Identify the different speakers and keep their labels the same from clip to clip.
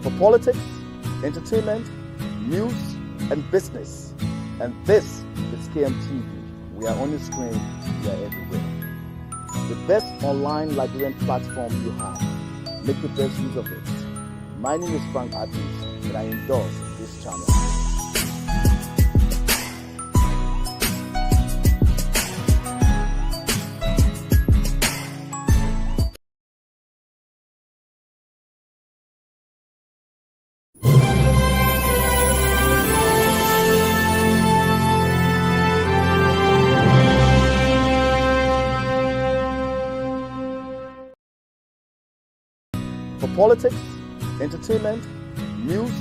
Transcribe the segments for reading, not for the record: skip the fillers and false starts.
Speaker 1: for politics, entertainment, news, and business. And this is KMTV. We are on the screen, we are everywhere. The best online Liberian platform you have. Make the best use of it. My name is Frank Adams, and I endorse this channel. For politics, entertainment, news,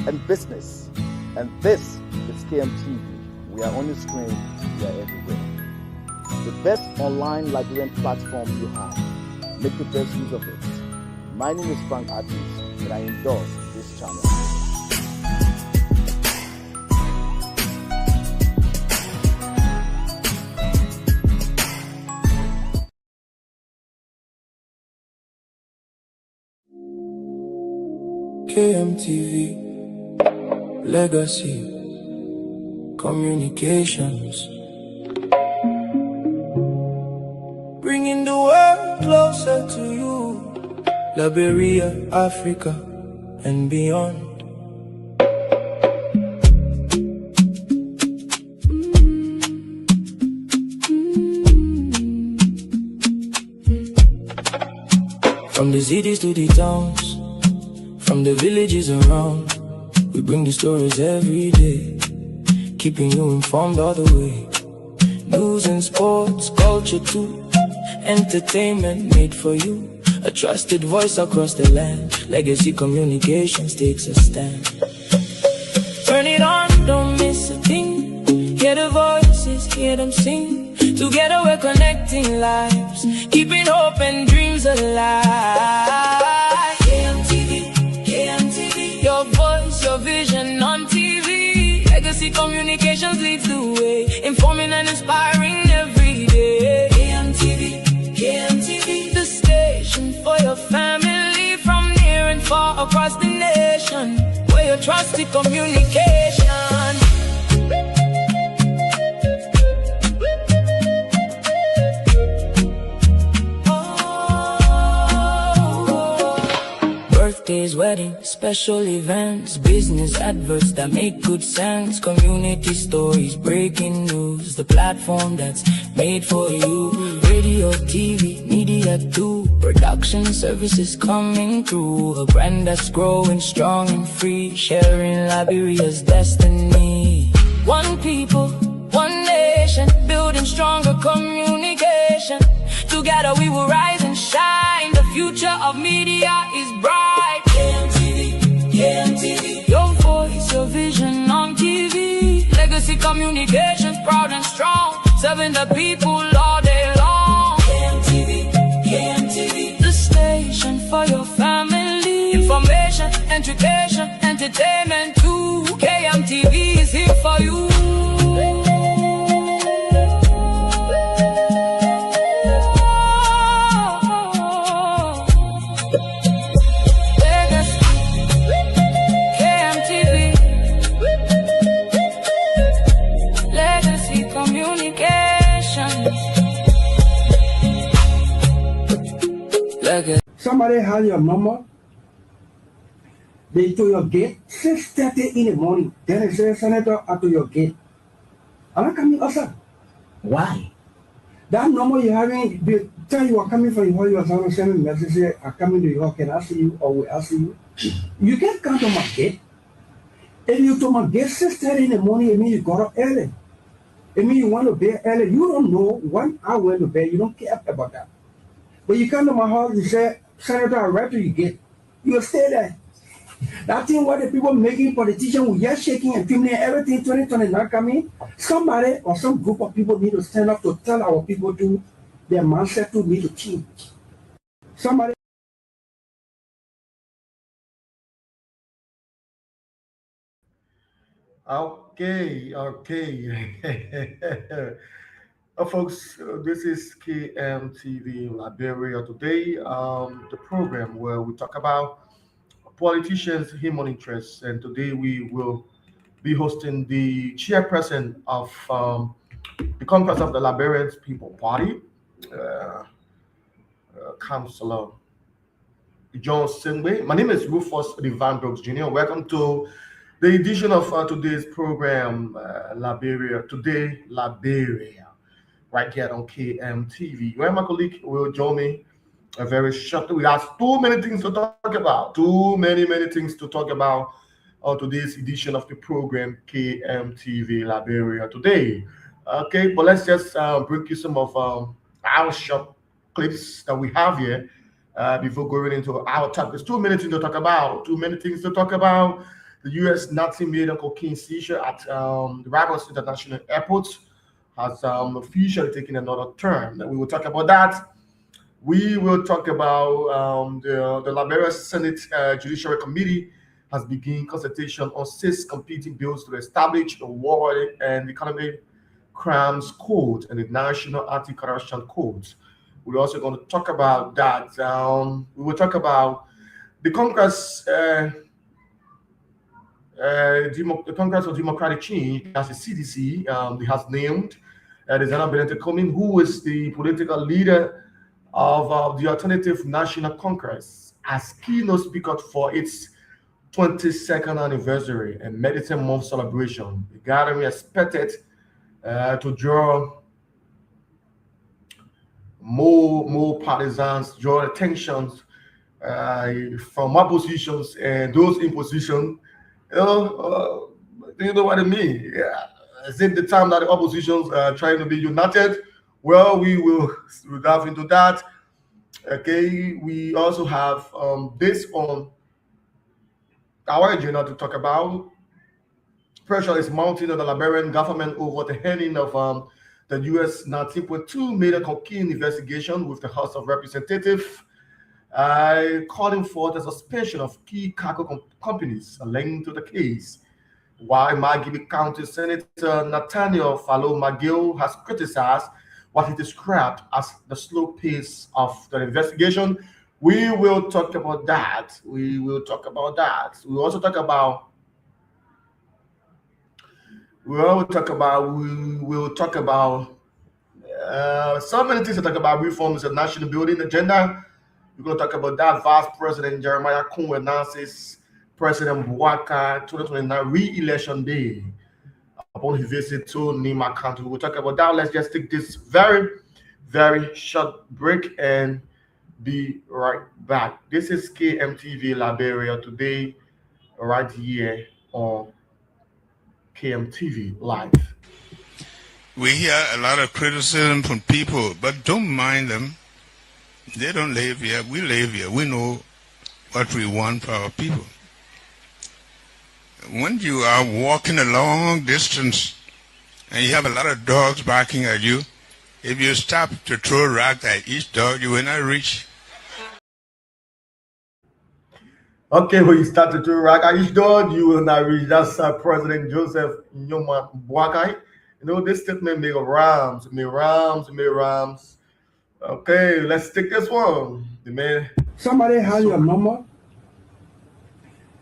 Speaker 1: and business. And this is KMTV. We are on the screen, we are everywhere. The best online Liberian platform you have. Make the best use of it. My name is Frank Adams, and I endorse this channel.
Speaker 2: KMTV, Legacy, Communications, bringing the world closer to you, Liberia, Africa, and beyond. From the cities to the towns, from the villages around, we bring the stories every day, keeping you informed all the way. News and sports, culture too, entertainment made for you. A trusted voice across the land, Legacy Communications takes a stand. Turn it on, don't miss a thing. Hear the voices, hear them sing. Together we're connecting lives, keeping hope and dreams alive. Your voice, your vision on TV. Legacy Communications leads the way, informing and inspiring every day. KMTV, the station for your family, from near and far across the nation, where your trusted communication. Birthdays, weddings, special events, business adverts that make good sense, community stories, breaking news, the platform that's made for you. Radio, TV, media too, production services coming through, a brand that's growing strong and free, sharing Liberia's destiny. One people, one nation, building stronger communication. Together we will rise and shine, the future of media is bright. KMTV, your voice, your vision on TV. Legacy Communications, proud and strong, serving the people all day long. KMTV, the station for your family. Information, education, entertainment too. KMTV is here for you.
Speaker 3: Somebody has your number, they to your gate, 6:30 in the morning. Then they say, Senator, at your gate. I'm not coming outside.
Speaker 4: Why?
Speaker 3: That number you having, the time you are coming from your house, you are sending message, say, I'm coming to your, can I see you, or will I see you? You can't come to my gate. If you to my gate 6:30 in the morning, it means you got up early. It means you want to bed early. You don't know when I went to bed. You don't care about that. But you come to my house, you say, Senator, I read to you gate. You will stay there. That thing what the people making politicians with just shaking and filming everything 2029 coming, somebody or some group of people need to stand up to tell our people to their mindset to need to change. Somebody.
Speaker 5: Okay. Folks, this is KMTV Liberia today, the program where we talk about politicians' human interests. And today we will be hosting the chairperson of the Congress of the Liberian People Party, uh, Councillor John Singway. My name is Rufus Van Brooks Jr. Welcome to the edition of today's program, Liberia. Today, Liberia, right here on KMTV. Where my colleague will join me very shortly. We have too many things to talk about. Too many things to talk about on today's edition of the program, KMTV Liberia Today. Okay, but let's just bring you some of our short clips that we have here before going into our topics. Too many things to talk about. Too many things to talk about. The U.S. Nazi-made cocaine seizure at the Rivals International Airport has officially taken another turn. We will talk about that. We will talk about the Liberia Senate Judiciary Committee has begun consultation on 6 competing bills to establish the War and Economic Crimes Code and the National Anti-Corruption Code. We're also going to talk about that. We will talk about the Congress, the Congress of Democratic Change, as the CDC has named Designer Benedict Coming, who is the political leader of the Alternative National Congress, as keynote speaker for its 22nd anniversary and Medicine Month celebration. The gathering expected to draw more partisans, draw attentions from oppositions and those in position. You know what I mean? Yeah. Is it the time that the oppositions are trying to be united? Well, we will dive into that. Okay, we also have this on our agenda to talk about. Pressure is mounting on the Liberian government over the handing of the U.S. $19.2 million cocaine investigation with the House of Representatives, calling for the suspension of key cargo companies linked to the case. While Maggie County Senator Nathaniel Fallow McGill has criticized what he described as the slow pace of the investigation. We will talk about that. We will talk about that. We also talk about. We will talk about so many things to talk about. Reforms of national building agenda. We're going to talk about that. Vice President Jeremiah Kun announces President Bouaka 2029 re-election day upon his visit to Nima County. We'll talk about that. Let's just take this very short break and be right back. This is KMTV Liberia Today, right here on KMTV Live.
Speaker 4: We hear a lot of criticism from people, but don't mind them. They don't live here. We live here. We know what we want for our people. When you are walking a long distance and you have a lot of dogs barking at you, if you stop to throw a rock at each dog, you will not reach.
Speaker 5: Okay, when you start to throw a rock at each dog, you will not reach. That's President Joseph Nyoma Bouakai. You know, this statement may rhymes. Okay, let's take this one. The man.
Speaker 3: Somebody has your number.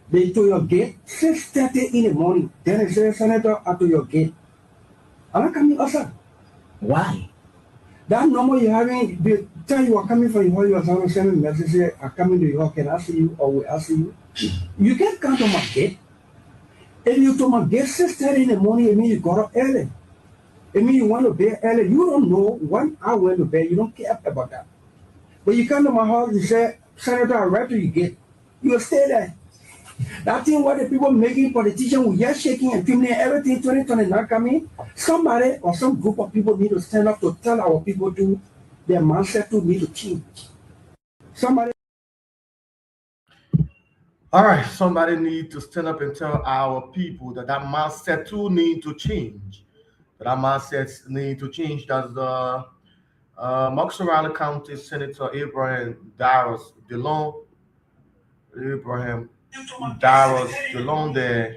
Speaker 3: They to your gate 6:30 in the morning. Then they say, Senator, at your gate. I'm not coming outside. Why? That number you're having, the time you are coming from where you are sending messages, are coming to York, can I see you or will I see you? You can't come to my gate. If you to my gate 6:30 in the morning, it means you got up early. It means you want to bed early. You don't know when I went to bed. You don't care about that. But you come to my house, you say, Senator, I read to your gate. You will stay there. That thing what the people making politicians with just shaking and filming everything 2029 coming, somebody or some group of people need to stand up to tell our people to their mindset to need to change. Somebody.
Speaker 5: All right, somebody need to stand up and tell our people that mindset too need to change. That mindset need to change. That's the Moxarala County Senator Abraham Darius DeLong. There.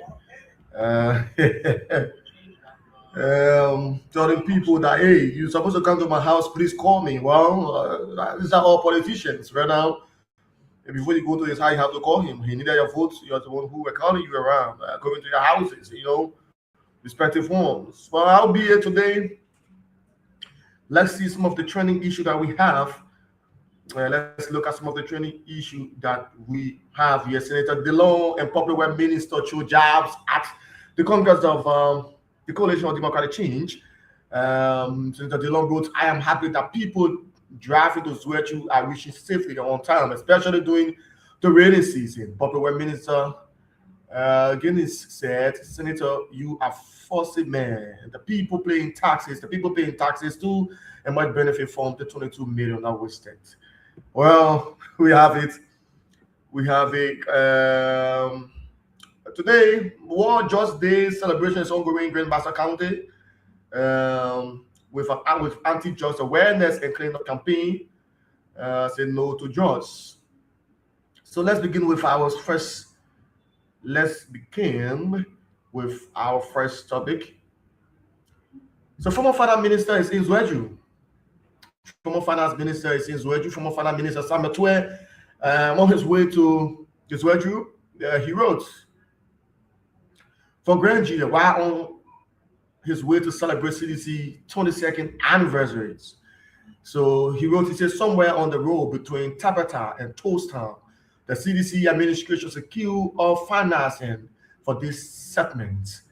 Speaker 5: Telling people that, hey, you're supposed to come to my house, please call me. Well, these are all politicians right now. Before you go to his house, you have to call him. He needed your votes. You're the one who were calling you around, going to your houses, respective homes. Well, I'll be here today. Let's see some of the trending issue that we have. Let's look at some of the trending issue that we have here. Senator Dillon and Public Works Minister Cho jobs at the Congress of the Coalition of Democratic Change. Senator Dillon wrote, "I am happy that people driving to Zwedju are reaching safely on time, especially during the rainy season." Public Works Minister Guinness said, "Senator, you are forcing man. The people paying taxes too, and might benefit from the 22 million that wasted." Well, we have it. Today, World Just Day celebration is ongoing in Grand Bassa County with anti-drugs awareness and cleanup campaign. Say no to drugs. So let's begin with our first topic. So former finance minister is in Zwedju. Former finance minister is in Zwedju. Former finance minister Samuel Twe, on his way to Zwedju, he wrote, for Grand Julia, while on his way to celebrate CDC 22nd anniversaries. So he wrote, he said, somewhere on the road between Tabata and Toasttown, the CDC administration secured all financing for this settlement,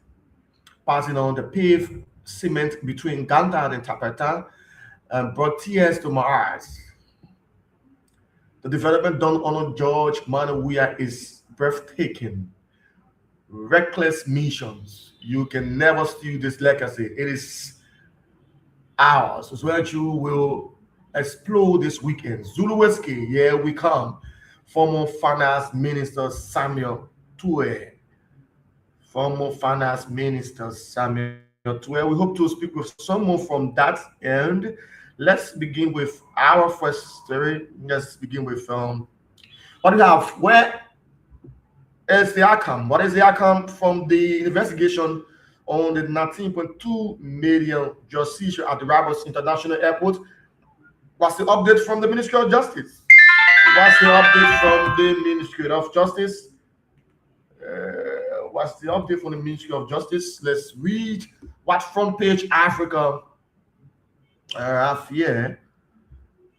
Speaker 5: passing on the paved cement between Gantan and Tabata, and brought tears to my eyes. The development done on George Manawia is breathtaking. Reckless missions. You can never steal this legacy. It is ours. It's where you will explode this weekend. Zuluweski, here we come. Former finance minister Samuel Twe. Former finance minister Samuel Twe. We hope to speak with someone from that end. Let's begin with our first story. Let's begin with what do you have? Where is the outcome? What is the outcome from the investigation on the 19.2 million just seizure at the Ramos International Airport? What's the update from the Ministry of Justice? What's the update from the Ministry of Justice? What's the update from the Ministry of Justice? Let's read what Front Page Africa have here.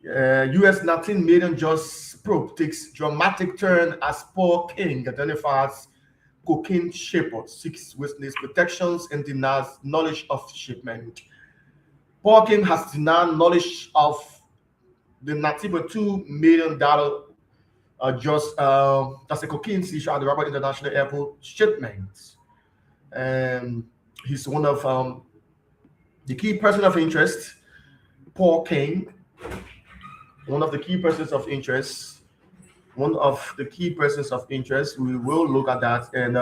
Speaker 5: US 19 million just probe takes dramatic turn as Paul King identifies cocaine shipper, seeks witness protections and denies knowledge of shipment. Paul King has denied knowledge of the $19.2 million that's a cocaine seizure at the Rabat International Airport shipment. And he's one of the key persons of interest. Paul King, one of the key persons of interest. We will look at that, and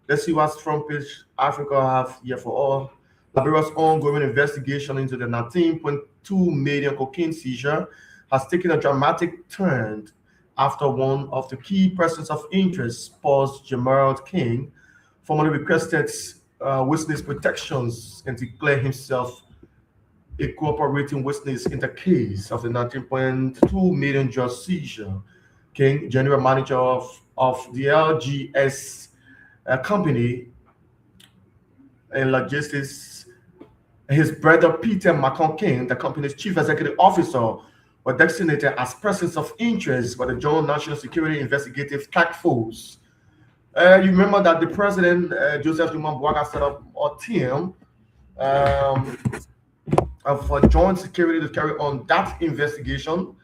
Speaker 5: let's see what Front Page Africa have here for all. Liberia's ongoing investigation into the 19.2 million cocaine seizure has taken a dramatic turn after one of the key persons of interest, Paul Gerald King, formally requested witness protections and declared himself a cooperating witness in the case of the 19.2 million just seizure. King, general manager of the LGS company and logistics, his brother Peter Macon King, the company's chief executive officer, were designated as persons of interest by the Joint National Security Investigative Task Force. You remember that the president, Joseph Juma Bouaga, set up a team for joint security to carry on that investigation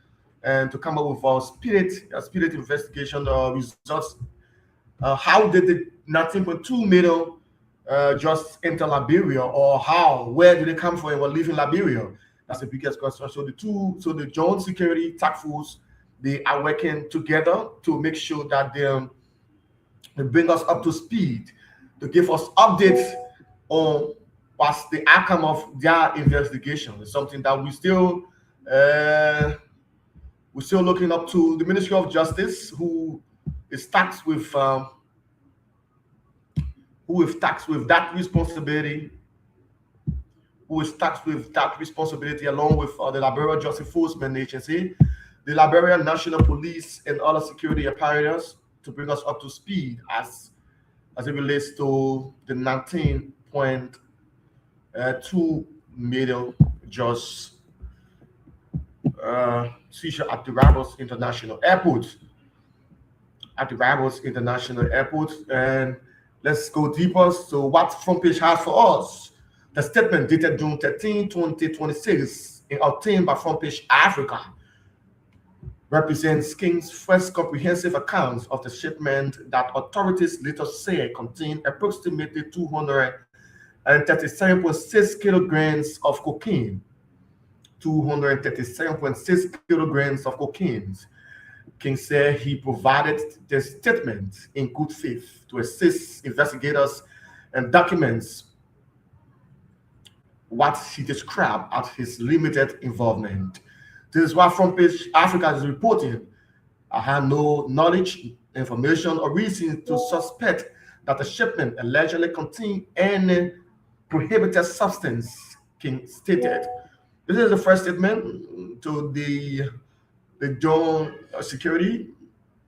Speaker 5: and to come up with a spirit investigation results. How did the 19.2 million just enter Liberia, or where did they come from and were leaving Liberia? That's the biggest question. So the joint security task force, they are working together to make sure that they bring us up to speed, to give us updates on what's the outcome of their investigation. It's something that we're still looking up to the Ministry of Justice, who is tasked with that responsibility, along with the Liberia Justice Enforcement Agency. the Liberia National Police and other security apparatus to bring us up to speed as it relates to the 19.2 million just seizure at the Rivals International Airport. At the Rivals International Airport, and let's go deeper. So, what front page has for us? The statement dated June 13, 2026, obtained by Front Page Africa, represents King's first comprehensive account of the shipment that authorities later say contained approximately 237.6 kilograms of cocaine. 237.6 kilograms of cocaine. King said he provided the statement in good faith to assist investigators and documents what he described as his limited involvement. This is what Front Page Africa is reporting. I had no knowledge, information, or reason to suspect that the shipment allegedly contained any prohibited substance, King stated. This is the first statement to the John Security,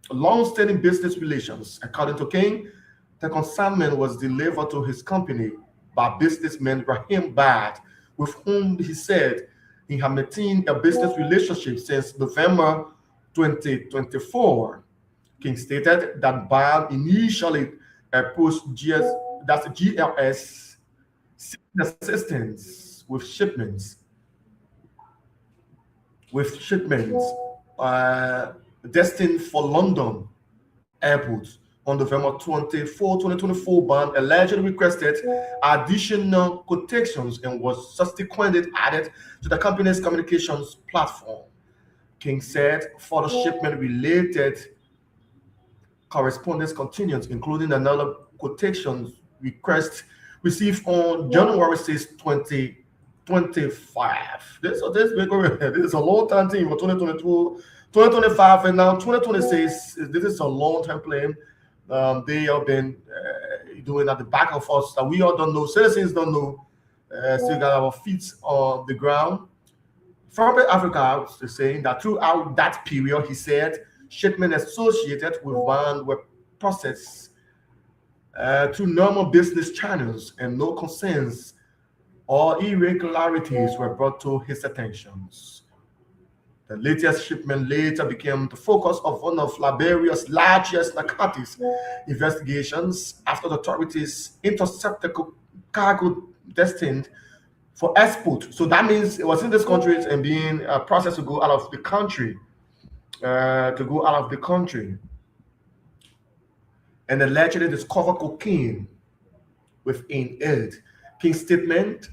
Speaker 5: long-standing business relations. According to King, the consignment was delivered to his company by businessman Rahim Bad, with whom he said he had maintained a business relationship since November 2024. King stated that Bad initially approached GLS seeking assistance with shipments destined for London Airport. On November 24, 2024, Bond allegedly requested additional quotations and was subsequently added to the company's communications platform. King said further shipment-related correspondence continues, including another quotation request received on January 6, 2025. This is a long time thing for 2022, 2025, and now 2026. This is a long time plan. They have been doing at the back of us that we all don't know, citizens don't know. Still got our feet on the ground. From Africa is saying that throughout that period, he said, shipment associated with one were processed through normal business channels, and no concerns or irregularities were brought to his attentions. The latest shipment later became the focus of one of Liberia's largest narcotics investigations after the authorities intercepted cargo destined for export. So that means it was in this country and being processed to go out of the country. And allegedly discovered cocaine within it. King stated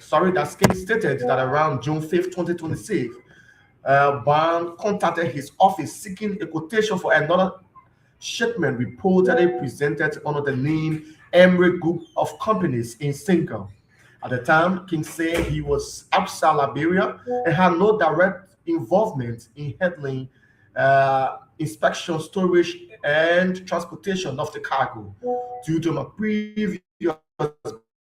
Speaker 5: that around June 5th, 2026, Bond contacted his office seeking a quotation for another shipment reportedly presented under the name Emery Group of Companies in Singapore. At the time, King said he was outside Liberia and had no direct involvement in handling inspection, storage, and transportation of the cargo. Due to my previous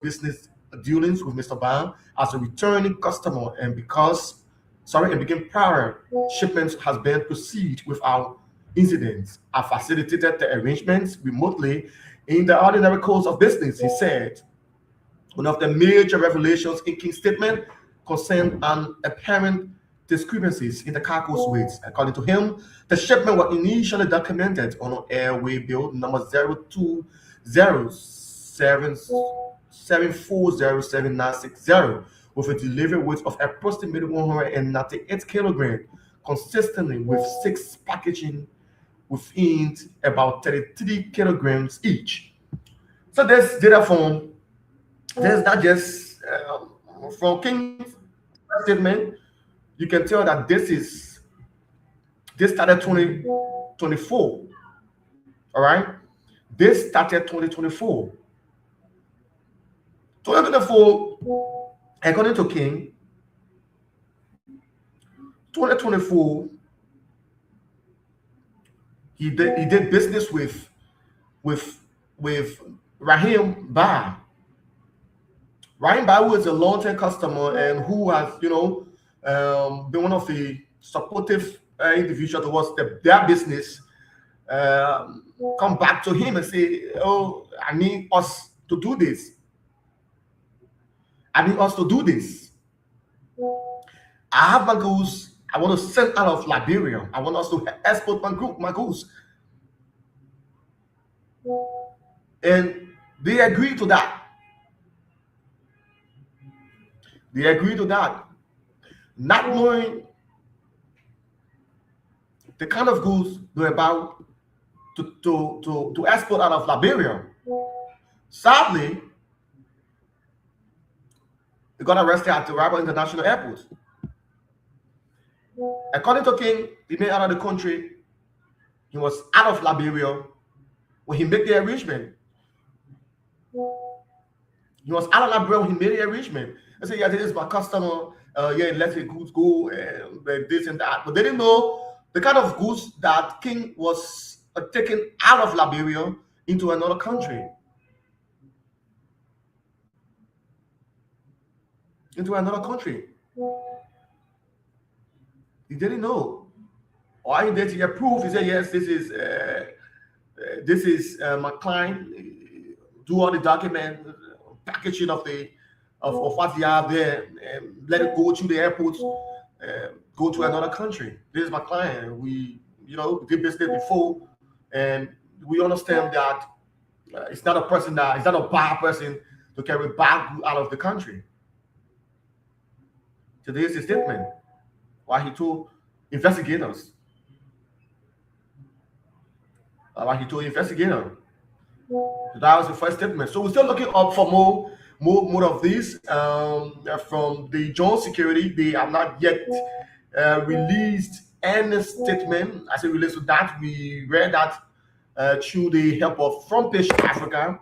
Speaker 5: business dealings with Mr. Bond as a returning customer, and begin prior shipments has been proceed without incidents. I facilitated the arrangements remotely in the ordinary course of business, he said. One of the major revelations in King's statement concerned an apparent discrepancies in the cargo's weights. According to him, the shipment was initially documented on airway bill number 0207740790 with a delivery weight of approximately 198 kilograms, consistently with 6 packaging within about 33 kilograms each. So this data from there's not just from King's statement. You can tell that this started 2024. All right, this started 2024. 2024, according to King, 2024, he did business with Rahim Ba. Rahim Ba, who is a long-term customer and who has, been one of the supportive individual towards their business come back to him and say, oh, I need us to do this. I need us to do this. I have my goose. I want to send out of Liberia. I want us to export my goose. And they agree to that. They agree to that. Not knowing the kind of goods they're about to export out of Liberia. Sadly, they got arrested at the Rabo International Airport. According to King, he made out of the country. He was out of Liberia when he made the arrangement. He was out of Liberia when he made the arrangement. I said, yeah, this is my customer. Yeah, let the goods go and this and that. But they didn't know the kind of goods that King was taking out of Liberia into another country. Into another country. He didn't know. All he did, he approved. He said, yes, this is my client. Do all the document, packaging of what they have there, and let it go to the airport, go to another country. This is my client. We, did business before, and we understand that it's not a person it's not a bad person to carry bad out of the country. So this is his statement. Why he told investigators. So that was the first statement. So we're still looking up for more of these from the Jones Security. They have not yet released any statement. As it relates to that, we read that through the help of Front Page Africa,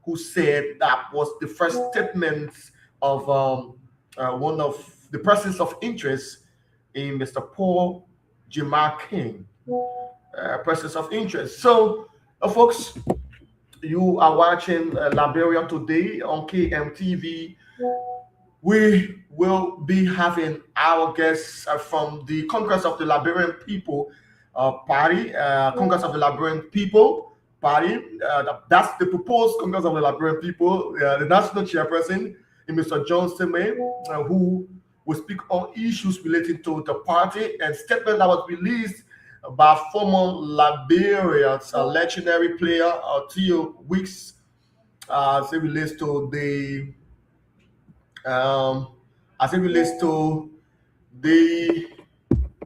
Speaker 5: who said that was the first statement of one of the persons of interest in Mr. Paul Jemar King. Persons of interest. So, folks, you are watching Liberia Today on KMTV. We will be having our guests from the Congress of the Liberian People Party. Congress of the Liberian People Party. That's the proposed Congress of the Liberian People. The national chairperson, Mr. John Seme, who will speak on issues relating to the party, and statement that was released by former Liberia's legendary player Theo Weeks, as it relates to the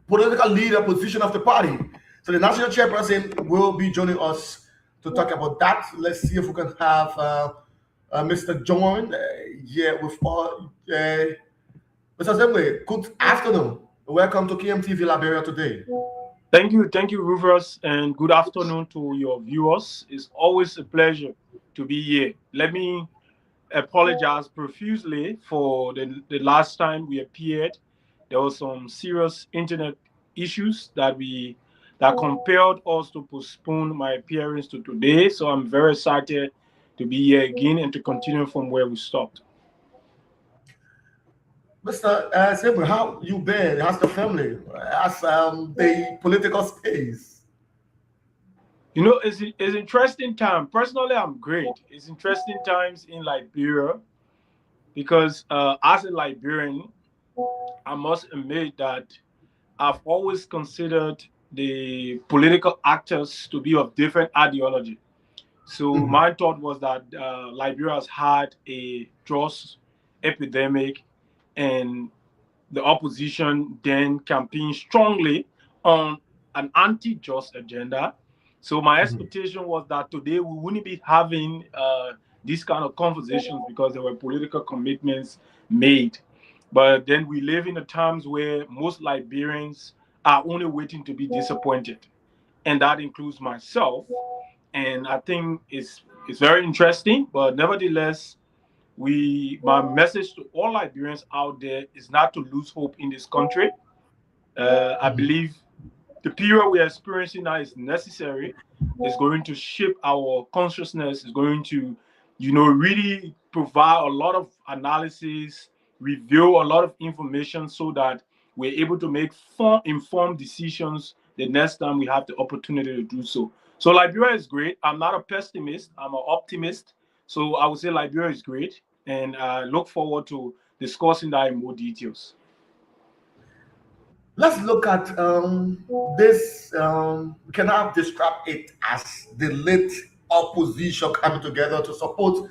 Speaker 5: political leader position of the party. So the national chairperson will be joining us to talk about that. Let's see if we can have Mr. John with Mr. Zemwe. Good afternoon. Welcome to KMTV Liberia Today.
Speaker 6: Thank you, Rufus, and good afternoon to your viewers. It's always a pleasure to be here. Let me apologize profusely for the last time we appeared. There was some serious internet issues that compelled us to postpone my appearance to today. So I'm very excited to be here again and to continue from where we stopped.
Speaker 5: Mr. Zemwe, how you been? How's the family? How's the political space?
Speaker 6: It's interesting time. Personally, I'm great. It's interesting times in Liberia because as a Liberian, I must admit that I've always considered the political actors to be of different ideology. So my thought was that Liberia has had a drugs epidemic, and the opposition then campaigned strongly on an anti-just agenda. So my expectation was that today we wouldn't be having these kind of conversations because there were political commitments made. But then we live in the times where most Liberians are only waiting to be disappointed. And that includes myself. And I think it's very interesting, but nevertheless, my message to all Liberians out there is not to lose hope in this country. I believe the period we are experiencing now is necessary. It's going to shape our consciousness. It's going to, really provide a lot of analysis, reveal a lot of information so that we're able to make informed decisions the next time we have the opportunity to do so. So Liberia is great. I'm not a pessimist. I'm an optimist. So I would say Liberia is great, and I look forward to discussing that in more details.
Speaker 5: Let's look at this. We cannot describe it as the late opposition coming together to support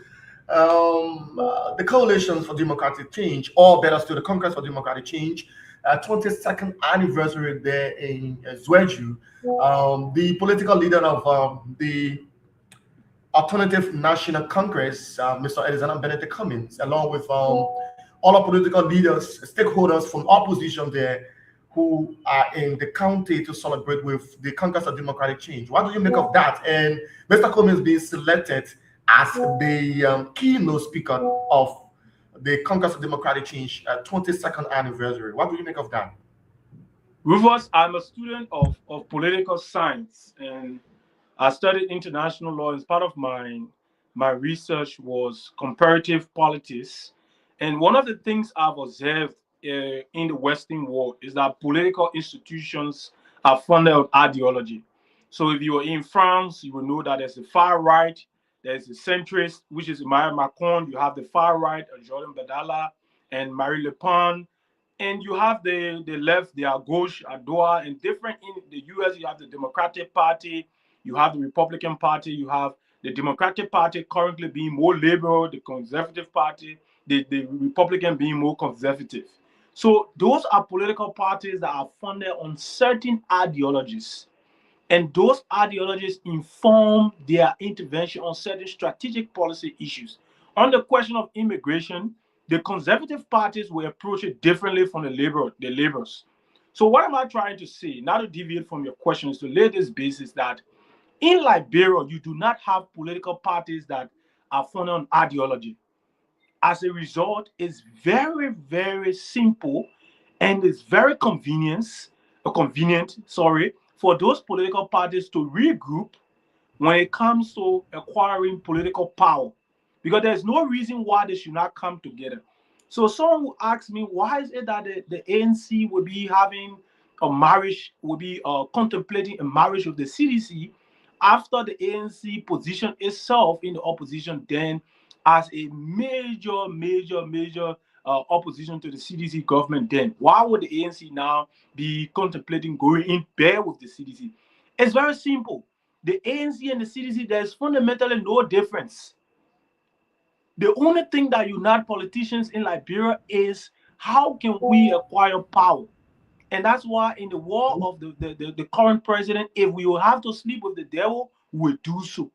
Speaker 5: the Coalition for Democratic Change, or better still, the Congress for Democratic Change, 22nd anniversary there in Zweju. The political leader of the Alternative National Congress, Mr. Alexander Benedict Cummings, along with all our political leaders, stakeholders from opposition there, who are in the county to celebrate with the Congress of Democratic Change. What do you make of that? And Mr. Cummings being selected as the keynote speaker of the Congress of Democratic Change 22nd anniversary. What do you make of that?
Speaker 6: Rufus, I'm a student of political science, and I studied international law. As part of my research was comparative politics. And one of the things I've observed in the Western world is that political institutions are funded on ideology. So if you are in France, you will know that there's the far right, there's the centrist, which is Emmanuel Macron. You have the far right, Jordan Bardella and Marine Le Pen. And you have the left, the gauche, Adoa, and different in the US. You have the Democratic Party, you have the Republican Party, you have the Democratic Party currently being more liberal, the Conservative Party, the Republican being more conservative. So those are political parties that are funded on certain ideologies. And those ideologies inform their intervention on certain strategic policy issues. On the question of immigration, the conservative parties will approach it differently from the liberals. So what am I trying to say? Not to deviate from your question, is to lay this basis that in Liberia, you do not have political parties that are funded on ideology. As a result, it's very, very simple, and it's very convenient, for those political parties to regroup when it comes to acquiring political power, because there's no reason why they should not come together. So someone will ask me, why is it that the ANC will be having a marriage, will be contemplating a marriage with the CDC after the ANC position itself in the opposition then as a major opposition to the CDC government then? Why would the ANC now be contemplating going in pair with the CDC? It's very simple. The ANC and the CDC, there's fundamentally no difference. The only thing that unites politicians in Liberia is how can we acquire power? And that's why in the war of the current president, if we will have to sleep with the devil, we'll do so,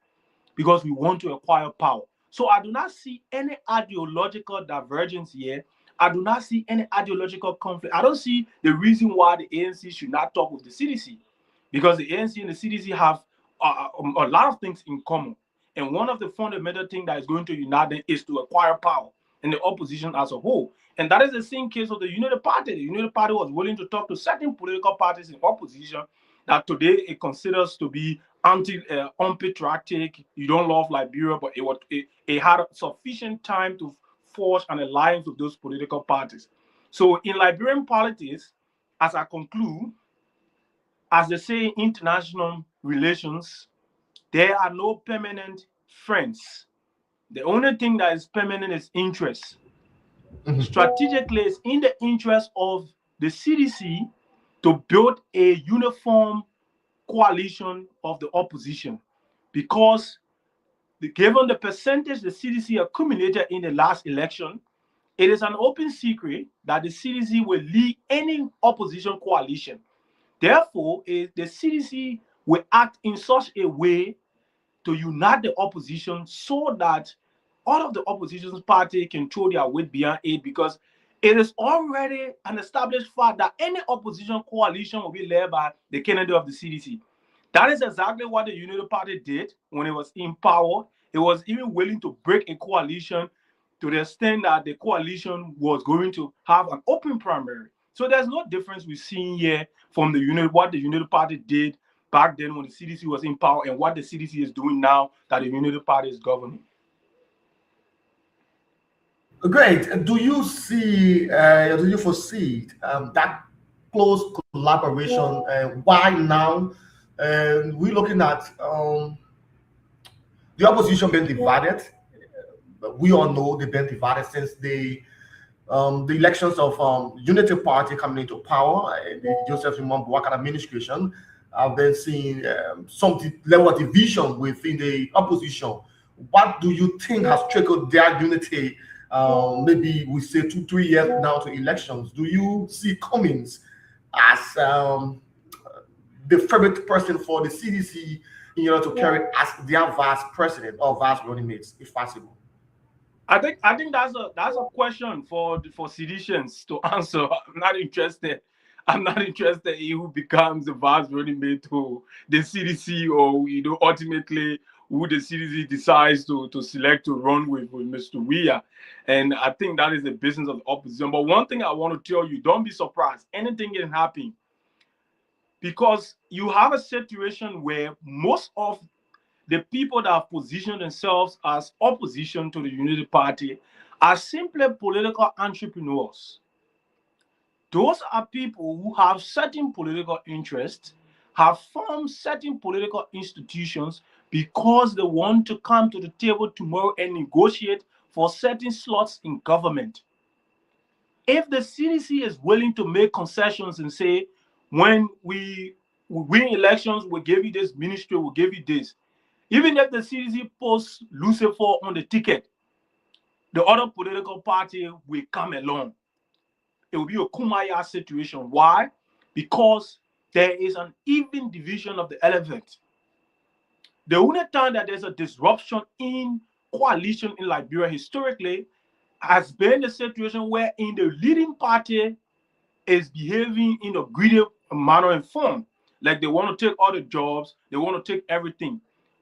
Speaker 6: because we want to acquire power. So I do not see any ideological divergence here. I do not see any ideological conflict. I don't see the reason why the ANC should not talk with the CDC, because the ANC and the CDC have a lot of things in common. And one of the fundamental things that is going to unite them is to acquire power in the opposition as a whole. And that is the same case of the United Party. The United Party was willing to talk to certain political parties in opposition that today it considers to be unpatriotic. You don't love Liberia, but it had sufficient time to forge an alliance with those political parties. So in Liberian politics, as I conclude, as they say in international relations, there are no permanent friends. The only thing that is permanent is interest. Strategically, it's in the interest of the CDC to build a uniform coalition of the opposition, because given the percentage the CDC accumulated in the last election, it is an open secret that the CDC will lead any opposition coalition. Therefore, the CDC will act in such a way to unite the opposition so that all of the opposition party can throw their weight behind it, because it is already an established fact that any opposition coalition will be led by the candidate of the CDC. That is exactly what the United Party did when it was in power. It was even willing to break a coalition to the extent that the coalition was going to have an open primary. So there's no difference we're seeing here from what the United Party did back then when the CDC was in power and what the CDC is doing now that the United Party is governing.
Speaker 5: Great. Do you foresee that close collaboration. Why now? And we're looking at the opposition being divided. We all know they've been divided since the elections of Unity Party coming into power, the Joseph Imam administration. I've been seeing some level of division within the opposition. What do you think has trickled their unity? Maybe we say 2-3 years now to elections. Do you see Cummings as the favorite person for the CDC in order to carry as their vice president or vice running mates, if possible?
Speaker 6: I think that's a question for seditions to answer. I'm not interested in who becomes the vice running mate to the CDC, or ultimately who the CDC decides to select to run with Mr. Weah. And I think that is the business of the opposition. But one thing I want to tell you, don't be surprised. Anything can happen. Because you have a situation where most of the people that have positioned themselves as opposition to the Unity Party are simply political entrepreneurs. Those are people who have certain political interests, have formed certain political institutions because they want to come to the table tomorrow and negotiate for certain slots in government. If the CDC is willing to make concessions and say, when we win elections, we'll give you this ministry, we'll give you this. Even if the CDC posts Lucifer on the ticket, the other political party will come along. It will be a Kumaya situation. Why? Because there is an even division of the elephant. The only time that there's a disruption in coalition in Liberia historically has been a situation where in the leading party is behaving in a greedy manner and form. Like they want to take all the jobs, they want to take everything.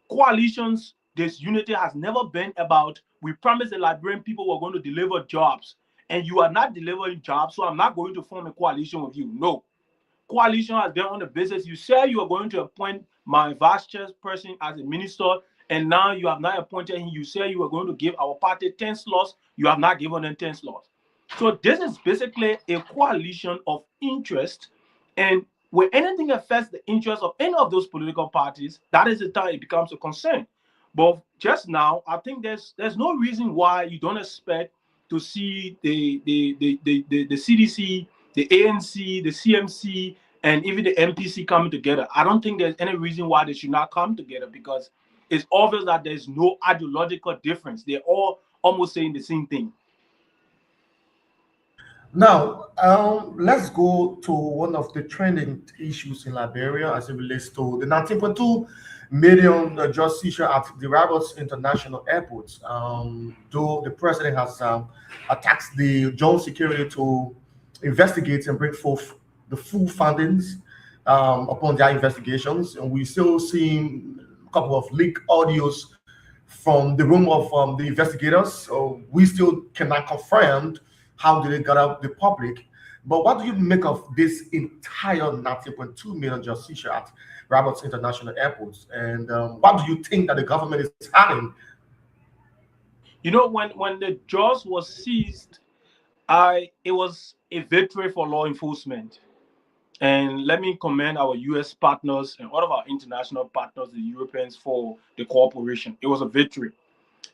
Speaker 6: Coalitions, this unity has never been about, we promised the Liberian people were going to deliver jobs, and you are not delivering jobs, so I'm not going to form a coalition with you. No. Coalition has been on the basis, you say you are going to appoint my vice chairperson as a minister, and now you have not appointed him. You say you are going to give our party 10 slots, you have not given them 10 slots. So this is basically a coalition of interest, and when anything affects the interest of any of those political parties, that is the time it becomes a concern. But just now, I think there's no reason why you don't expect to see the CDC, the ANC, the CMC, and even the MPC coming together. I don't think there's any reason why they should not come together, because it's obvious that there's no ideological difference. They're all almost saying the same thing.
Speaker 5: Now, let's go to one of the trending issues in Liberia as it relates to the 19.2 million just seizure at the Roberts International Airport. Though the president has tasked the Jones Security to investigate and bring forth the full findings upon their investigations, and we still seeing a couple of leaked audios from the room of the investigators. So we still cannot confirm how did it get out the public. But what do you make of this entire 19.2 million just seizure at Roberts International Airport? And what do you think that the government is having?
Speaker 6: You know, when the jaws was seized, it was a victory for law enforcement. And let me commend our US partners and all of our international partners, the Europeans, for the cooperation. It was a victory.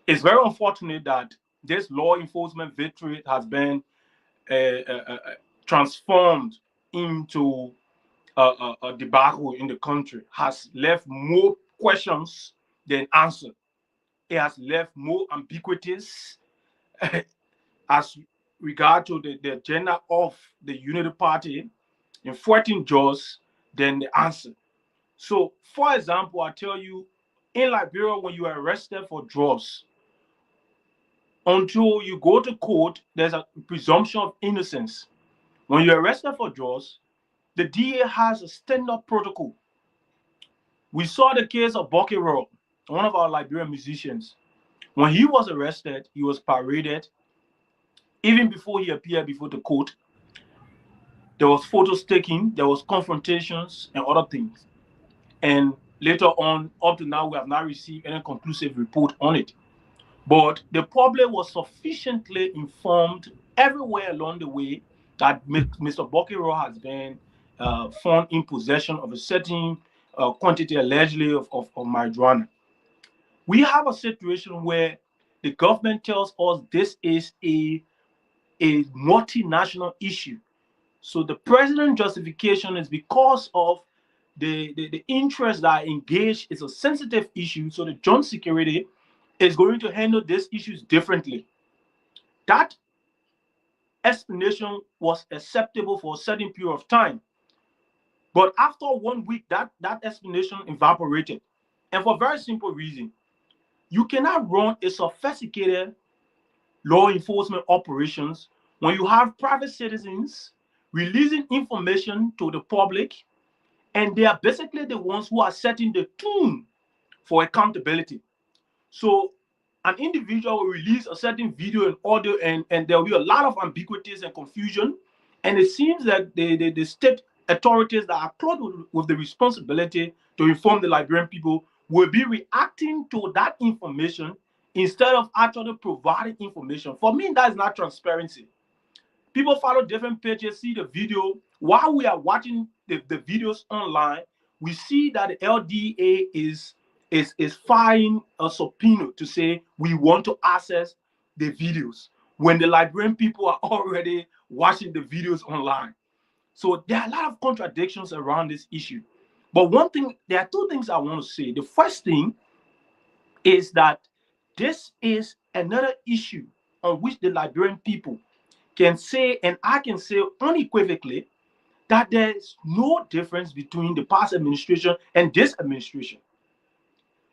Speaker 6: It's very unfortunate that this law enforcement victory has been transformed into a debacle in the country, has left more questions than answers. It has left more ambiguities as regard to the agenda of the Unity Party in 14 jaws than the answer. So, for example, I tell you, in Liberia, when you are arrested for drugs, until you go to court, there's a presumption of innocence. When you're arrested for drugs, the DA has a stand-up protocol. We saw the case of Bokero, one of our Liberian musicians. When he was arrested, he was paraded. Even before he appeared before the court, there was photos taken, there was confrontations and other things. And later on, up to now, we have not received any conclusive report on it. But the public was sufficiently informed everywhere along the way that Mr. Bokero has been found in possession of a certain quantity allegedly of marijuana. We have a situation where the government tells us this is a multinational issue. So the president's justification is because of the interests that are engaged. It's a sensitive issue, so the joint security is going to handle these issues differently. That explanation was acceptable for a certain period of time. But after 1 week, that explanation evaporated. And for a very simple reason. You cannot run a sophisticated law enforcement operations when you have private citizens releasing information to the public, and they are basically the ones who are setting the tone for accountability. So an individual will release a certain video and audio, and there will be a lot of ambiguities and confusion. And it seems that the state authorities that are clothed with the responsibility to inform the Liberian people will be reacting to that information instead of actually providing information. For me, that is not transparency. People follow different pages, see the video. While we are watching the videos online, we see that the LDA is filing a subpoena to say we want to access the videos when the Liberian people are already watching the videos online. So there are a lot of contradictions around this issue. But one thing, there are two things I want to say. The first thing is that this is another issue on which the Liberian people can say, and I can say unequivocally, that there's no difference between the past administration and this administration.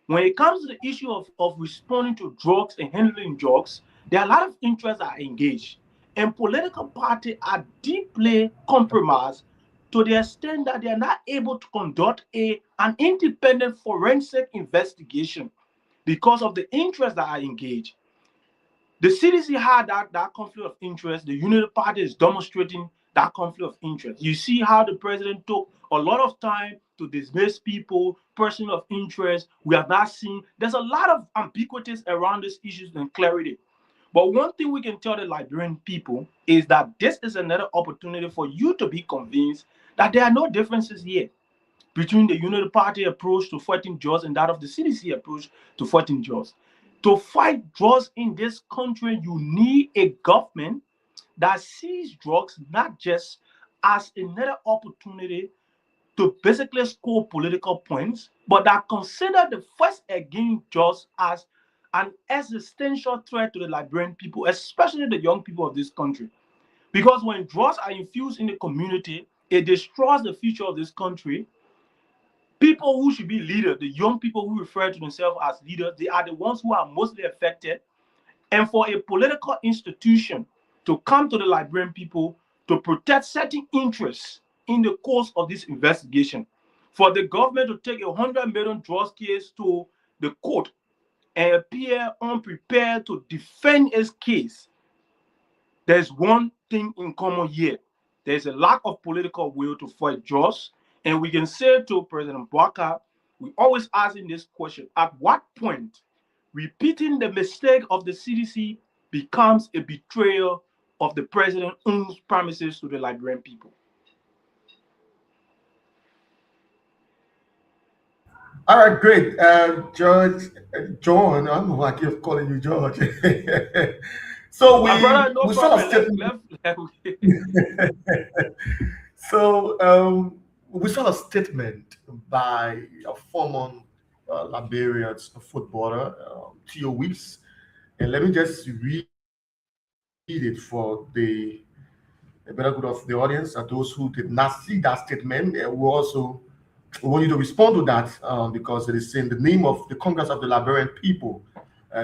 Speaker 6: When it comes to the issue of responding to drugs and handling drugs, there are a lot of interests that are engaged. And political parties are deeply compromised to the extent that they are not able to conduct an independent forensic investigation because of the interests that are engaged. The CDC had that conflict of interest. The Unity Party is demonstrating that conflict of interest. You see how the president took a lot of time to dismiss people, person of interest. We have not seen. There's a lot of ambiguities around these issues and clarity. But one thing we can tell the Liberian people is that this is another opportunity for you to be convinced that there are no differences here between the Unity Party approach to fighting drugs and that of the CDC approach to fighting drugs. To fight drugs in this country, you need a government that sees drugs not just as another opportunity to basically score political points, but that consider the fight against drugs as an existential threat to the Liberian people, especially the young people of this country. Because when drugs are infused in the community, it destroys the future of this country. People who should be leaders, the young people who refer to themselves as leaders, they are the ones who are mostly affected. And for a political institution to come to the Liberian people to protect certain interests in the course of this investigation, for the government to take 100 million drugs case to the court and appear unprepared to defend its case, there's one thing in common here. There's a lack of political will to fight drugs. And we can say to President Bwaka, we always ask him this question: at what point repeating the mistake of the CDC becomes a betrayal of the president's own promises to the Liberian people?
Speaker 5: All right, great. George, John, I don't know why I keep calling you George. So
Speaker 6: My brother, no
Speaker 5: we sort of
Speaker 6: problem.
Speaker 5: so we saw a statement by a former Liberian footballer, Theo Weeks, and let me just read it for the better good of the audience and those who did not see that statement. We want you to respond to that because it is in the name of the Congress of the Liberian people.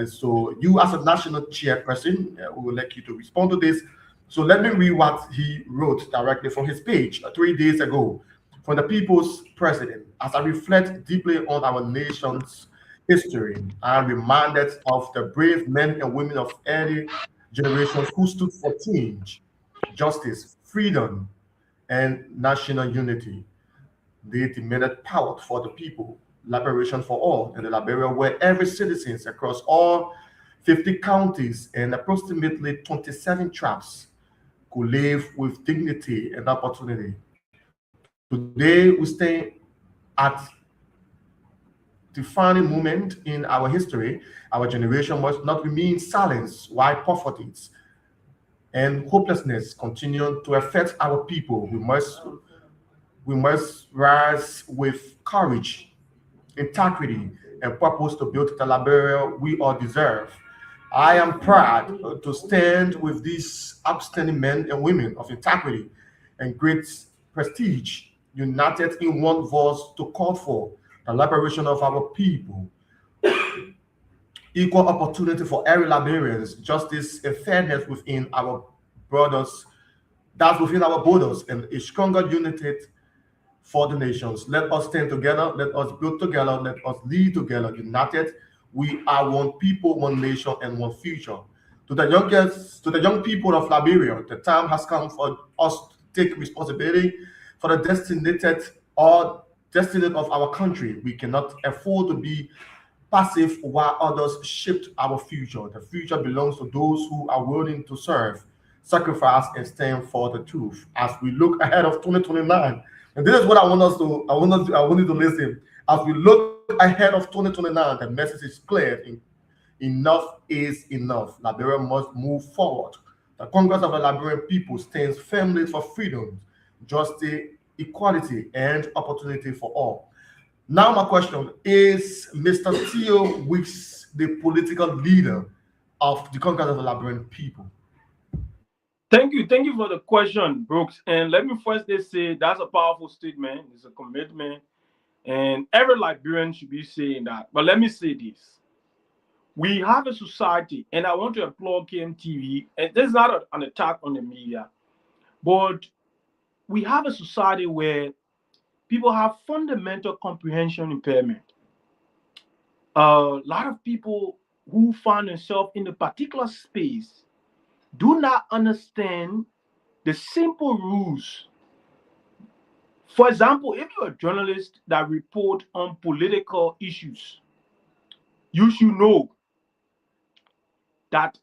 Speaker 5: So you, as a national chairperson, we would like you to respond to this. So let me read what he wrote directly from his page 3 days ago. From the people's president: as I reflect deeply on our nation's history, I am reminded of the brave men and women of early generations who stood for change, justice, freedom, and national unity. They demanded power for the people, liberation for all, in the Liberia where every citizens across all 50 counties and approximately 27 tribes could live with dignity and opportunity. Today, we stay at defining moment in our history. Our generation must not remain silent while poverty and hopelessness continue to affect our people. We must rise with courage, integrity, and purpose to build the Liberia we all deserve. I am proud to stand with these outstanding men and women of integrity and great prestige, united in one voice to call for the liberation of our people, equal opportunity for every Liberians, justice and fairness within our borders, that's within our borders, and a stronger unity for the nations. Let us stand together, let us build together, let us lead together, united. We are one people, one nation, and one future. To the young people of Liberia, the time has come for us to take responsibility for the destiny of our country. We cannot afford to be passive while others shaped our future. The future belongs to those who are willing to serve, sacrifice, and stand for the truth. As we look ahead of 2029, and this is what I want us to, I want you to listen. As we look ahead of 2029, the message is clear. Enough is enough. Liberia must move forward. The Congress of the Liberian people stands firmly for freedom, justice, equality, and opportunity for all. Now, my question is: Mr. Theo Weeks, the political leader of the Congress of the Liberian people?
Speaker 6: Thank you for the question, Brooks. And let me first say that's a powerful statement. It's a commitment, and every Liberian should be saying that. But let me say this: we have a society, and I want to applaud KMTV. And this is not an attack on the media, but we have a society where people have fundamental comprehension impairment. A lot of people who find themselves in a particular space do not understand the simple rules. For example, if you're a journalist that report on political issues, you should know that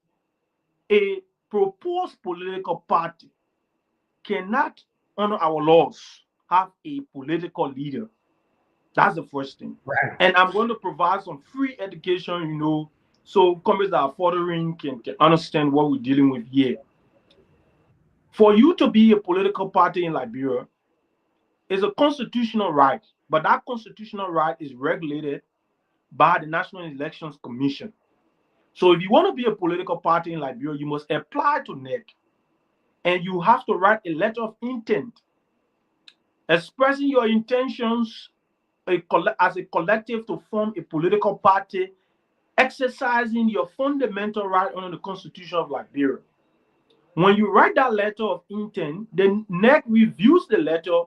Speaker 6: a proposed political party cannot, under our laws, have a political leader. That's the first thing.
Speaker 5: Right.
Speaker 6: And I'm going to provide some free education, so companies that are furthering can understand what we're dealing with here. For you to be a political party in Liberia is a constitutional right, but that constitutional right is regulated by the National Elections Commission. So if you want to be a political party in Liberia, you must apply to NEC, and you have to write a letter of intent expressing your intentions as a collective to form a political party, exercising your fundamental right under the Constitution of Liberia. When you write that letter of intent, then NEC reviews the letter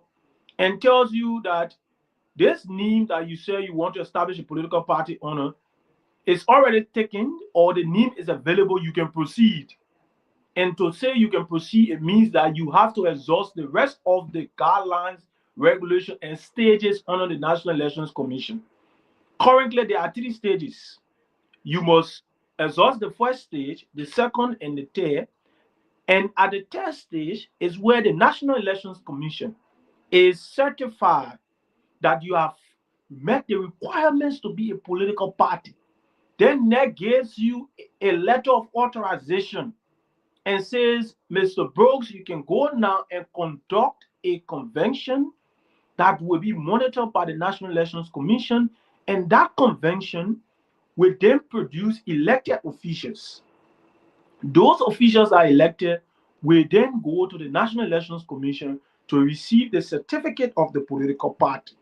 Speaker 6: and tells you that this name that you say you want to establish a political party under is already taken, or the name is available, you can proceed. And to say you can proceed, it means that you have to exhaust the rest of the guidelines, regulation, and stages under the National Elections Commission. Currently, there are 3 stages. You must exhaust the first stage, the second, and the third. And at the third stage is where the National Elections Commission is certified that you have met the requirements to be a political party. Then NEC gives you a letter of authorization and says, Mr. Brooks, you can go now and conduct a convention that will be monitored by the National Elections Commission, and that convention will then produce elected officials. Those officials are elected will then go to the National Elections Commission to receive the certificate of the political party.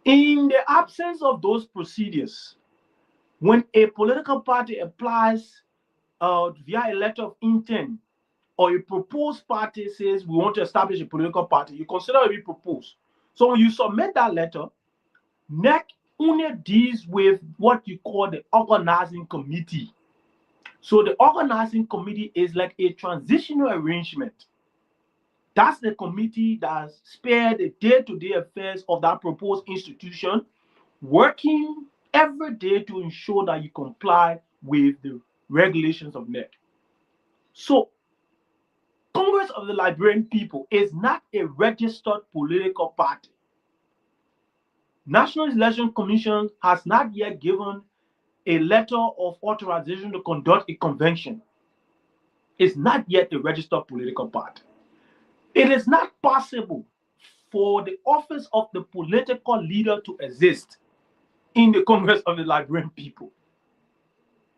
Speaker 6: In the absence of those procedures, when a political party applies via a letter of intent, or a proposed party says we want to establish a political party, you consider it be proposed. So when you submit that letter, NEC only deals with what you call the organizing committee. So the organizing committee is like a transitional arrangement. That's the committee that spares the day-to-day affairs of that proposed institution, working every day to ensure that you comply with the regulations of NEC. So Congress of the Liberian People is not a registered political party. National Election Commission has not yet given a letter of authorization to conduct a convention. It's not yet a registered political party. It is not possible for the office of the political leader to exist in the Congress of the Liberian People.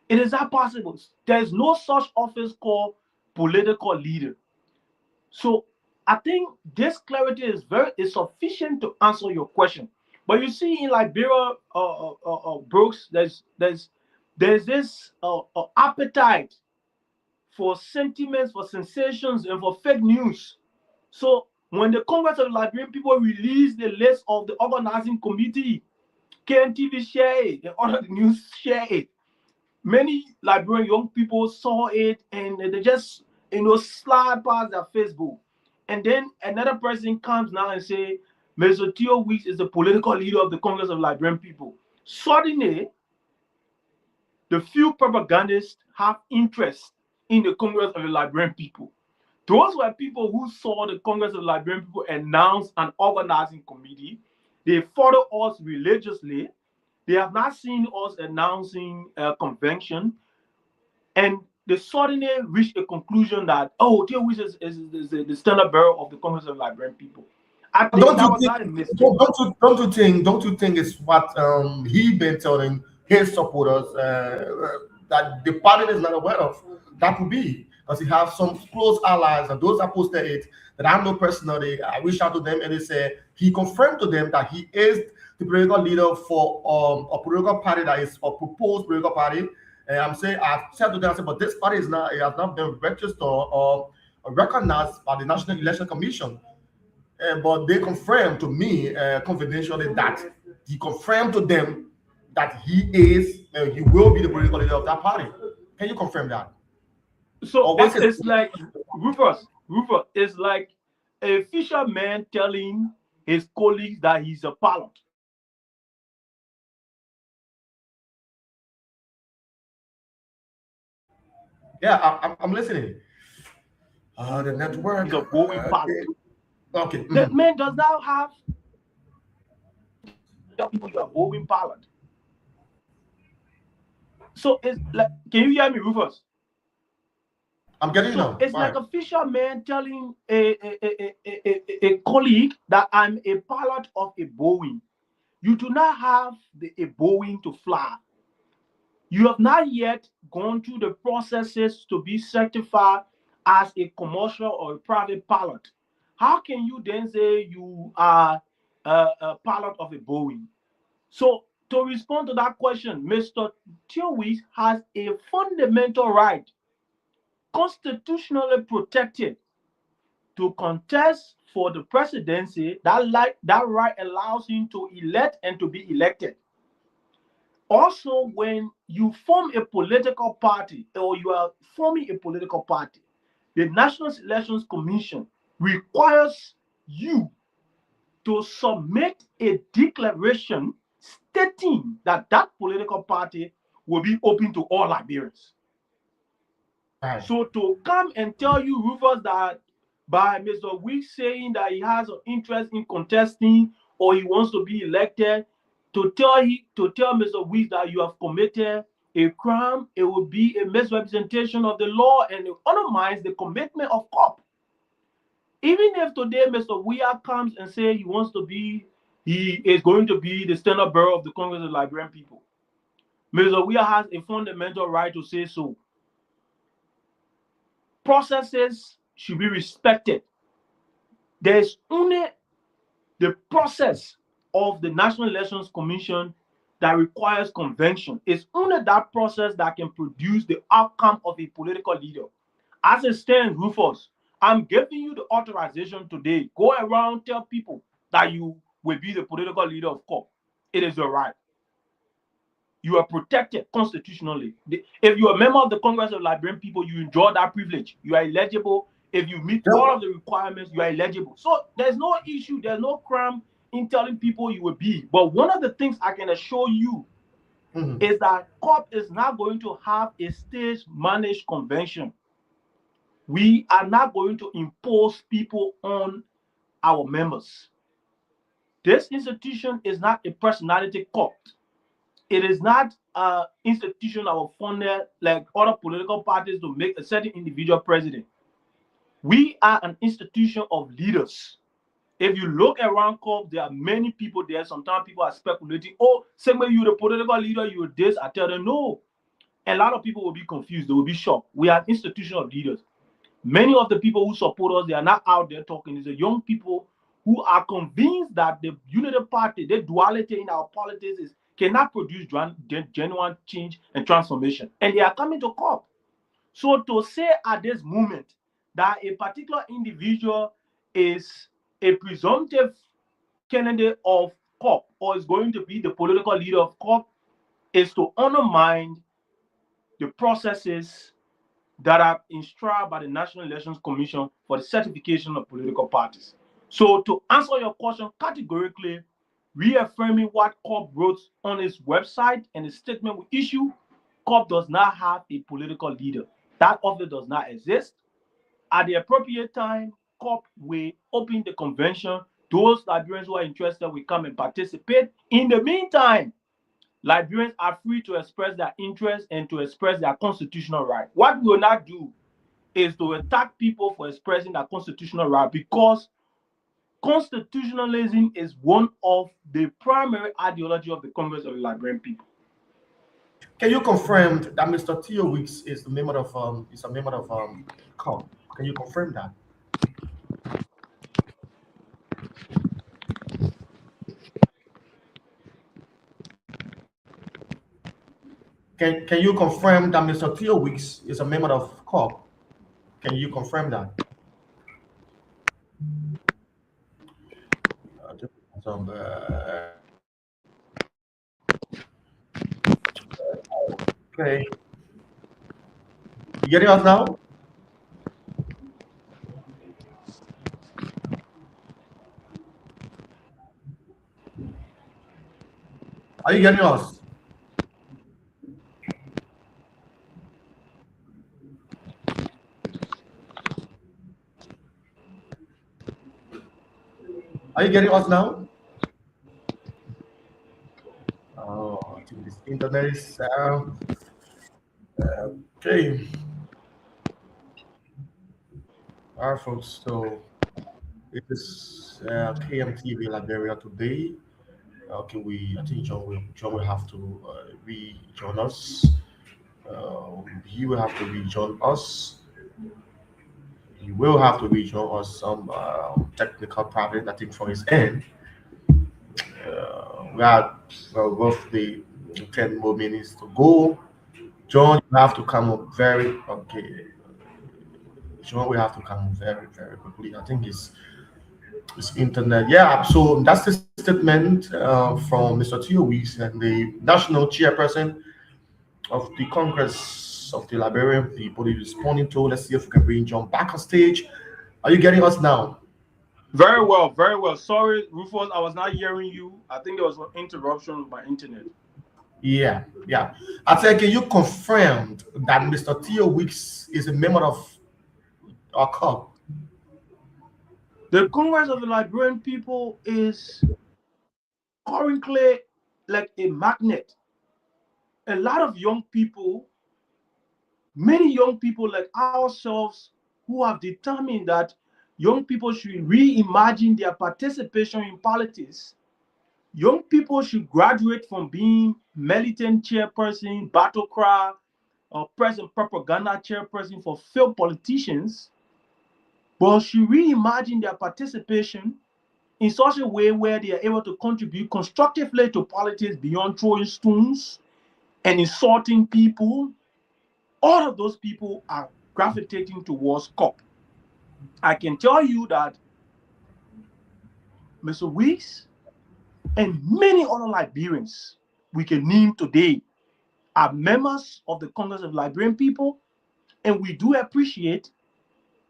Speaker 6: It is not possible. There is no such office called political leader. So I think this clarity is sufficient to answer your question. But you see, in Liberia, Brooks, there's this appetite for sentiments, for sensations, and for fake news. So when the Congress of the Liberian People released the list of the organizing committee, KMTV share it, and other news share it. Many Liberian young people saw it and they just slide past their Facebook. And then another person comes now and say, Mr. Theo Weeks is the political leader of the Congress of Liberian People. Suddenly, the few propagandists have interest in the Congress of the Liberian People. Those were people who saw the Congress of the Liberian People announce an organizing committee. They follow us religiously. They have not seen us announcing a convention. And they suddenly reached a conclusion that, oh, Theo Weeks is the standard bearer of the Congress of the Liberian People. I think that was not a mistake.
Speaker 5: Don't you think it's what he been telling his supporters that the party is not aware of? That would be because he has some close allies, and those that posted it that I know personally. I reached out to them and they said he confirmed to them that he is the political leader for a political party that is a proposed political party. And I've said to them, I said, but this party has not been registered or recognized by the National Election Commission. But they confirmed to me confidentially that he confirmed to them that he will be the political leader of that party. Can you confirm that?
Speaker 6: So it's like Rufus is like a fisherman telling his colleagues that he's a pilot.
Speaker 5: Yeah, I'm listening. The network.
Speaker 6: He's a Boeing pilot.
Speaker 5: Okay.
Speaker 6: That man does not have tell people you are Boeing pilot. So it's like, can you hear me, Rufus?
Speaker 5: I'm getting you now.
Speaker 6: It's fine. Like a fisherman telling a colleague that I'm a pilot of a Boeing. You do not have a Boeing to fly. You have not yet gone through the processes to be certified as a commercial or a private pilot. How can you then say you are a pilot of a Boeing? So to respond to that question, Mr. Theo Weeks has a fundamental right, constitutionally protected, to contest for the presidency. That right allows him to elect and to be elected. Also, when you form a political party or you are forming a political party, the National Elections Commission requires you to submit a declaration stating that that political party will be open to all Liberians. Right. So to come and tell you, Rufus, that by Mr. Weeks saying that he has an interest in contesting or he wants to be elected, to tell Mr. Weeks that you have committed a crime, it will be a misrepresentation of the law and it undermines the commitment of COP. Even if today Mr. Weah comes and says he is going to be the standard bearer of the Congress of the Liberian People, Mr. Weah has a fundamental right to say so. Processes should be respected. There's only the process of the National Elections Commission that requires convention. It's only that process that can produce the outcome of a political leader. As it stands, Rufus, I'm giving you the authorization today. Go around, tell people that you will be the political leader of COP. It is your right. You are protected constitutionally. If you're a member of the Congress of Liberian People, you enjoy that privilege. You are eligible. If you meet all of the requirements, you are eligible. So there's no issue, there's no crime in telling people you will be. But one of the things I can assure you is that COP is not going to have a stage-managed convention. We are not going to impose people on our members. This institution is not a personality cult. It is not an institution that was funded like other political parties to make a certain individual president. We are an institution of leaders. If you look around COP, there are many people there. Sometimes people are speculating, oh, same way you're the political leader, you're this. I tell them, no. A lot of people will be confused. They will be shocked. We are an institution of leaders. Many of the people who support us, they are not out there talking. It's the young people who are convinced that the unity party, the duality in our politics cannot produce genuine change and transformation. And they are coming to COP. So to say at this moment that a particular individual is a presumptive candidate of COP or is going to be the political leader of COP is to undermine the processes that are installed by the National Elections Commission for the certification of political parties. So to answer your question categorically, reaffirming what COP wrote on its website and the statement we issue, COP does not have a political leader. That office does not exist. At the appropriate time, COP will open the convention. Those Liberians who are interested will come and participate. In the meantime, Liberians are free to express their interest and to express their constitutional right. What we will not do is to attack people for expressing their constitutional right, because constitutionalism is one of the primary ideology of the Congress of the Liberian people.
Speaker 5: Can you confirm that Mr. Theo Weeks is a member of COP? Can you confirm that? Can you confirm that Mr. Theo Weeks is a member of COP? Can you confirm that? Okay. You getting us now? Are you getting us? Are you getting us now? Oh, I think this internet is okay. All right, folks. So it is KMTV Liberia today. Okay, I think John will have to rejoin us. He will have to rejoin us. He will have to rejoin us. Some technical problem, I think, from his end. We have roughly 10 more minutes to go. John, you have to come up very okay. John, we have to come up very, very quickly. I think it's internet. Yeah, so that's the statement from Mr. Theo Weeks and the national chairperson of the Congress of the Liberian people. He's responding to. Let's see if we can bring John back on stage. Are you getting us now?
Speaker 6: Very well, very well. Sorry, Rufus, I was not hearing you. I think there was an interruption with my internet.
Speaker 5: Yeah. I said, can you confirm that Mr. Theo Weeks is a member of our COP?
Speaker 6: The Congress of the Liberian people is currently like a magnet. A lot of young people, many young people like ourselves, who have determined that young people should reimagine their participation in politics. Young people should graduate from being militant chairperson, battle cry, or press and propaganda chairperson for failed politicians, but should reimagine their participation in such a way where they are able to contribute constructively to politics beyond throwing stones and insulting people. All of those people are gravitating towards COP. I can tell you that Mr. Weeks and many other Liberians we can name today are members of the Congress of Liberian people, and we do appreciate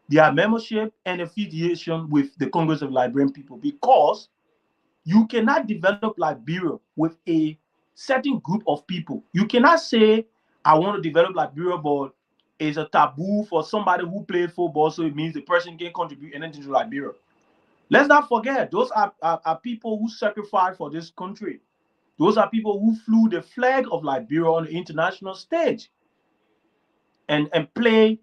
Speaker 6: their membership and affiliation with the Congress of Liberian people, because you cannot develop Liberia with a certain group of people. You cannot say, I want to develop Liberia, but is a taboo for somebody who played football, so it means the person can contribute anything to Liberia. Let's not forget, those are people who sacrificed for this country. Those are people who flew the flag of Liberia on the international stage and play,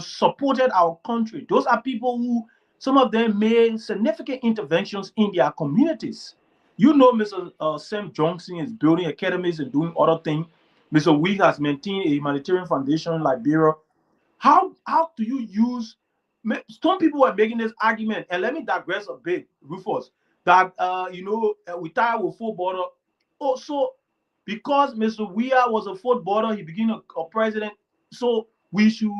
Speaker 6: supported our country. Those are people who, some of them made significant interventions in their communities. Mr. Sam Johnson is building academies and doing other things. Mr. Week has maintained a humanitarian foundation in Liberia. How do you use? Some people were making this argument, and let me digress a bit, Rufus, that we tired with football. Oh, so because Mr. Weah was a footballer, he became a president. So we should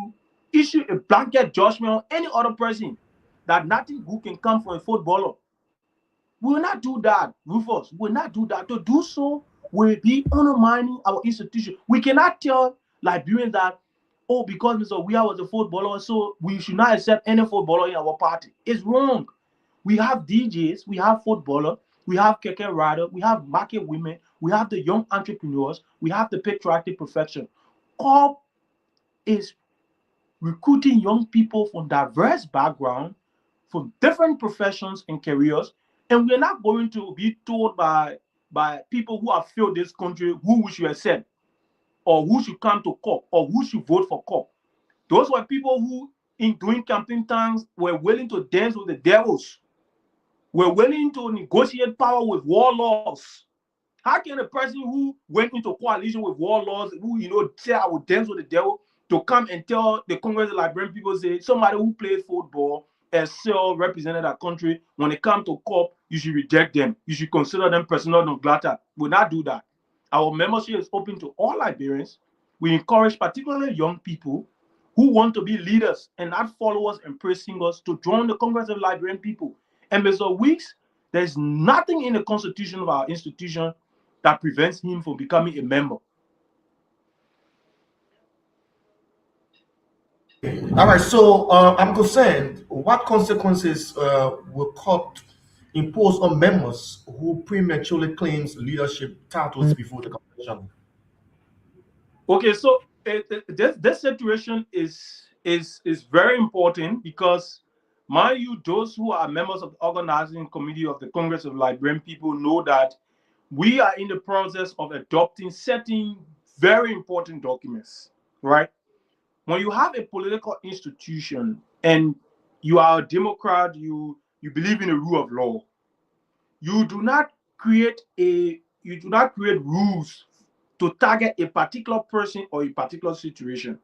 Speaker 6: issue a blanket judgment on any other person that nothing good can come from a footballer. We will not do that, Rufus. We will not do that. To do so will be undermining our institution. We cannot tell Liberians that, oh, because Mr. Weah was a footballer, so we should not accept any footballer in our party. It's wrong. We have DJs, we have footballers, we have keke rider, we have market women, we have the young entrepreneurs, we have the patriotic profession. COP is recruiting young people from diverse backgrounds, from different professions and careers, and we're not going to be told by people who have failed this country who we should accept, or who should come to COP, or who should vote for COP. Those were people who, in doing campaign times, were willing to dance with the devils, were willing to negotiate power with warlords. How can a person who went into coalition with warlords, who say I will dance with the devil, to come and tell the Congress of Liberian people, say somebody who played football and still represented our country, when it comes to COP, you should reject them. You should consider them persona non grata. We will not do that. Our membership is open to all Liberians. We encourage particularly young people who want to be leaders and not followers and praise singers to join the Congress of Liberian people. And Mr. Weeks, there's nothing in the constitution of our institution that prevents him from becoming a member.
Speaker 5: All right, so I'm concerned, what consequences will COP impose on members who prematurely claims leadership titles before the convention?
Speaker 6: Okay, so this situation is very important because, mind you, those who are members of the organizing committee of the Congress of Liberian people know that we are in the process of adopting certain very important documents, right? When you have a political institution and you are a Democrat, you believe in the rule of law, you do not create rules to target a particular person or a particular situation.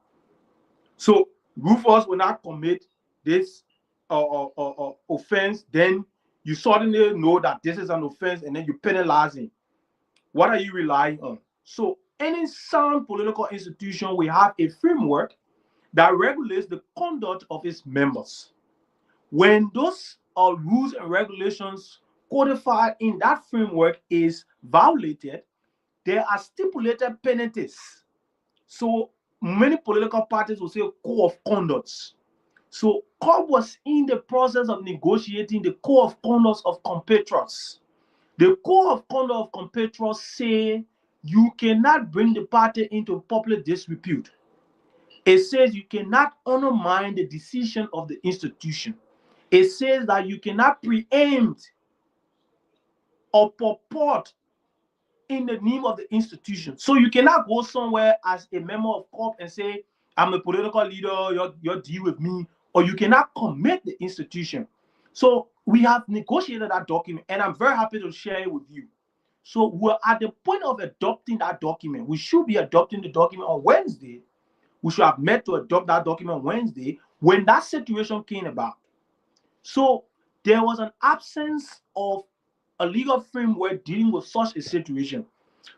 Speaker 6: So Rufus will not commit this offense, then you suddenly know that this is an offense, and then you penalize him. What are you relying on? So any sound political institution will have a framework that regulates the conduct of its members. When those rules and regulations codified in that framework is violated, there are stipulated penalties. So many political parties will say code of conduct. So COP was in the process of negotiating the code of conduct of compatriots. The code of conduct of compatriots say you cannot bring the party into public disrepute. It says you cannot undermine the decision of the institution. It says that you cannot preempt or purport in the name of the institution. So you cannot go somewhere as a member of COP and say, I'm a political leader, you're deal with me, or you cannot commit the institution. So we have negotiated that document, and I'm very happy to share it with you. So we're at the point of adopting that document. We should be adopting the document on Wednesday. We should have met to adopt that document Wednesday when that situation came about. So there was an absence of a legal framework dealing with such a situation.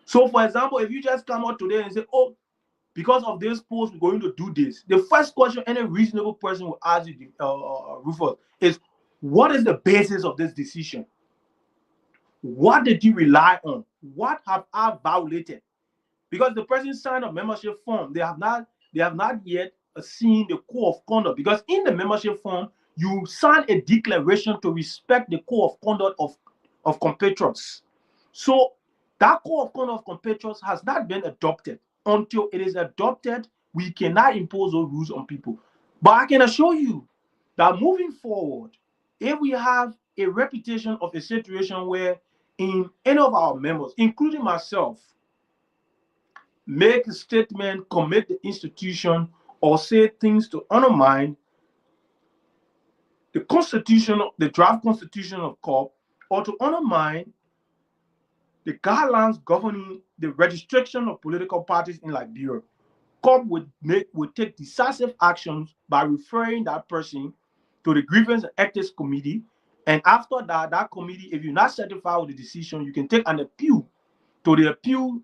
Speaker 6: So, for example, if you just come out today and say, oh, because of this post, we're going to do this. The first question any reasonable person will ask you, Rufus, is what is the basis of this decision? What did you rely on? What have I violated? Because the person signed a membership form, they have not yet seen the code of conduct. Because in the membership form, you sign a declaration to respect the code of conduct of compatriots. So that code of conduct of compatriots has not been adopted. Until it is adopted, We cannot impose those rules on people. But I can assure you that moving forward, if we have a reputation of a situation where in any of our members, including myself, make a statement, commit the institution, or say things to undermine the constitution, the draft constitution of COP, or to undermine the guidelines governing the registration of political parties in Liberia, COP would take decisive actions by referring that person to the Grievance and Ethics Committee. And after that, that committee, if you're not satisfied with the decision, you can take an appeal to the appeal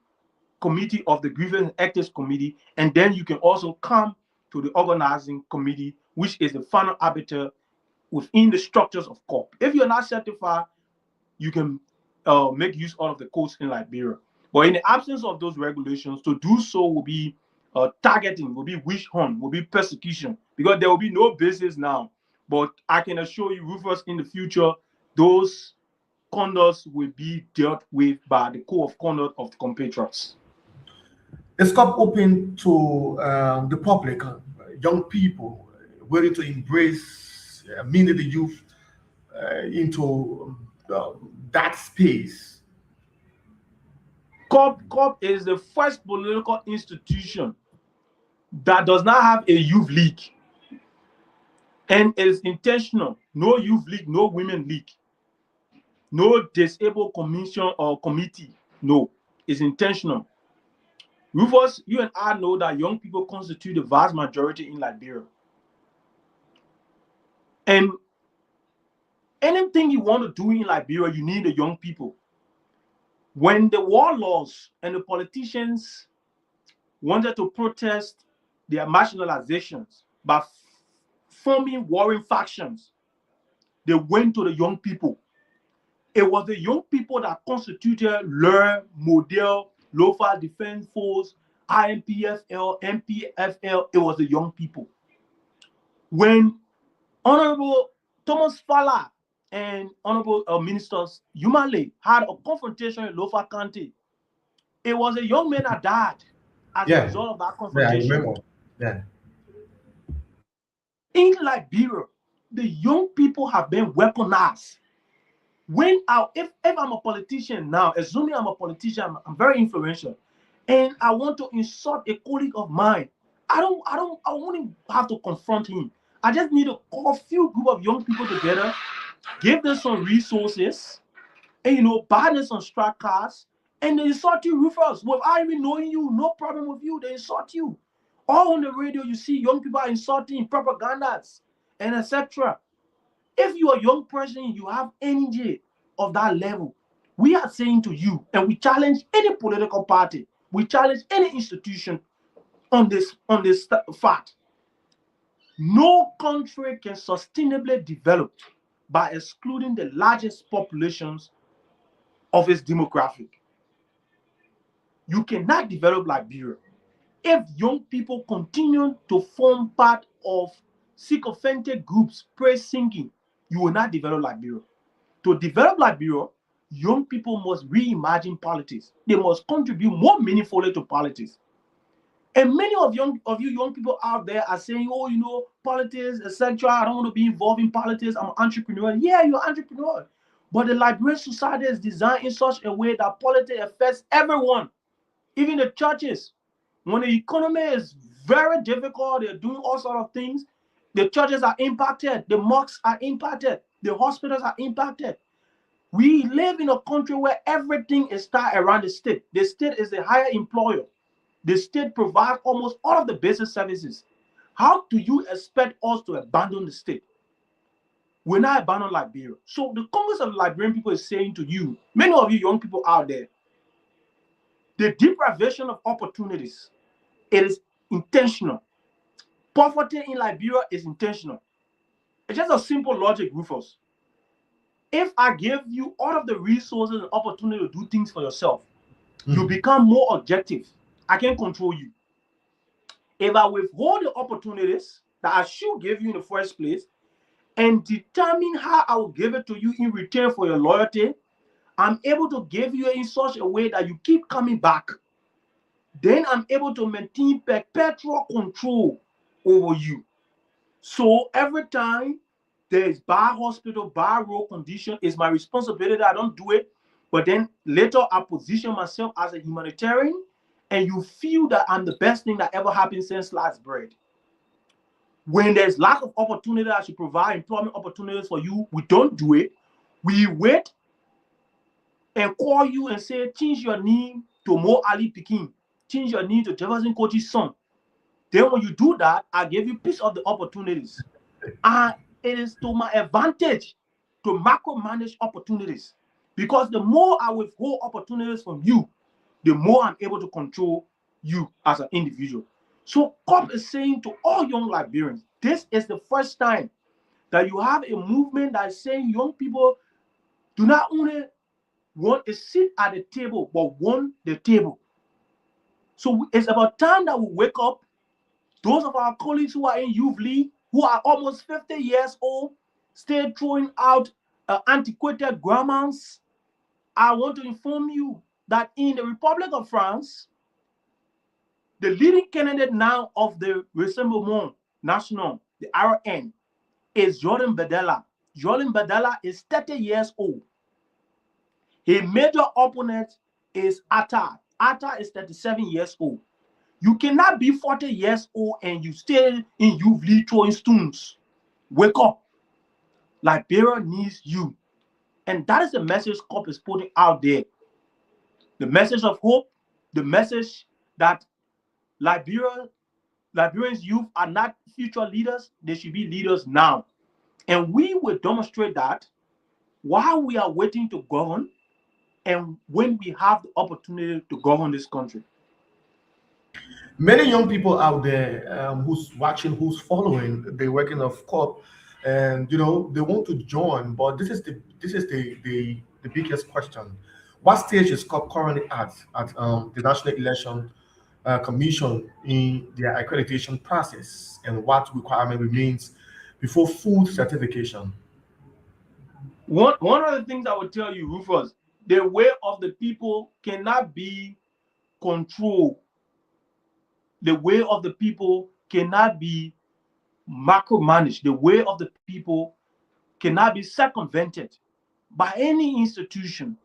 Speaker 6: committee of the Grievance and Ethics Committee, and then you can also come to the organizing committee, which is the final arbiter within the structures of COP. If you're not certified, you can make use of the courts in Liberia. But in the absence of those regulations, to do so will be targeting, will be witch hunt, will be persecution, because there will be no basis now. But I can assure you, Rufus, in the future, those conducts will be dealt with by the Code of Conduct of the compatriots.
Speaker 5: Is COP open to the public, young people, willing to embrace, meaning the youth, into that space?
Speaker 6: COP is the first political institution that does not have a youth league and is intentional. No youth league, no women league, no disabled commission or committee. No, it's intentional. Rufus, you and I know that young people constitute the vast majority in Liberia. And anything you want to do in Liberia, you need the young people. When the warlords and the politicians wanted to protest their marginalizations by forming warring factions, they went to the young people. It was the young people that constituted LER, Model, Local Defense Force, IMPFL, MPFL. It was the young people. When Honorable Thomas Fala and Honorable Ministers Yumale had a confrontation in Lofa County, it was a young man that died as a result of that confrontation.
Speaker 5: Yeah, I remember. Yeah.
Speaker 6: In Liberia, the young people have been weaponized. If I'm a politician now, assuming I'm a politician, I'm very influential, and I want to insult a colleague of mine, I won't have to confront him. I just need to call a few group of young people together, give them some resources, and buy them some strike cars, and they insult you, Rufus, without even knowing you. No problem with you. They insult you. All on the radio, you see young people are insulting propagandas and etc. If you're a young person, you have energy of that level, we are saying to you, and we challenge any political party, we challenge any institution on this fact. No country can sustainably develop by excluding the largest populations of its demographic. You cannot develop Liberia if young people continue to form part of sycophantic groups praise singing. You will not develop Liberia. To develop Liberia, young people must reimagine politics. They must contribute more meaningfully to politics. And many of you young people out there are saying, oh, politics, etc. I don't want to be involved in politics. I'm an entrepreneur. Yeah, you're an entrepreneur. But the Liberian society is designed in such a way that politics affects everyone, even the churches. When the economy is very difficult, they're doing all sorts of things. The churches are impacted. The mosques are impacted. The hospitals are impacted. We live in a country where everything is tied around the state. The state is the higher employer. The state provides almost all of the basic services. How do you expect us to abandon the state? We're not abandoning Liberia. So the Congress of Liberian people is saying to you, many of you young people out there, the deprivation of opportunities, it is intentional. Poverty in Liberia is intentional. It's just a simple logic, Rufus. If I give you all of the resources and opportunity to do things for yourself, you become more objective. I can control you. If I withhold the opportunities that I should give you in the first place and determine how I will give it to you in return for your loyalty, I'm able to give you in such a way that you keep coming back. then I'm able to maintain perpetual control over you. So every time there is bad hospital, bad road condition, it's my responsibility. I don't do it. But then later I position myself as a humanitarian, and you feel that I'm the best thing that ever happened since sliced bread. When there's lack of opportunity, I should provide employment opportunities for you. We don't do it. We wait and call you and say, change your name to Mo Ali Pekin. Change your name to Jefferson Kochi's son. Then when you do that, I give you piece of the opportunities. And it is to my advantage to micromanage opportunities. Because the more I withhold opportunities from you, the more I'm able to control you as an individual. So COP is saying to all young Liberians, this is the first time that you have a movement that is saying young people do not only want a seat at the table, but want the table. So it's about time that we wake up. Those of our colleagues who are in youth league, who are almost 50 years old, still throwing out antiquated grammars, I want to inform you that in the Republic of France, the leading candidate now of the Rassemblement National, the RN, is Jordan Bardella. Jordan Bardella is 30 years old. His major opponent is Atta. Atta is 37 years old. You cannot be 40 years old and you still in youth league throwing stones. Wake up. Liberia needs you. And that is the message COP is putting out there. The message of hope, the message that Liberians youth are not future leaders, they should be leaders now. And we will demonstrate that while we are waiting to govern and when we have the opportunity to govern this country.
Speaker 5: Many young people out there who's watching, who's following the working of COP, and they want to join, but this is the biggest question. What stage is COP currently at the National Election Commission in their accreditation process, and what requirement remains before full certification?
Speaker 6: One of the things I would tell you, Rufus, the way of the people cannot be controlled. The way of the people cannot be micromanaged. The way of the people cannot be circumvented by any institution.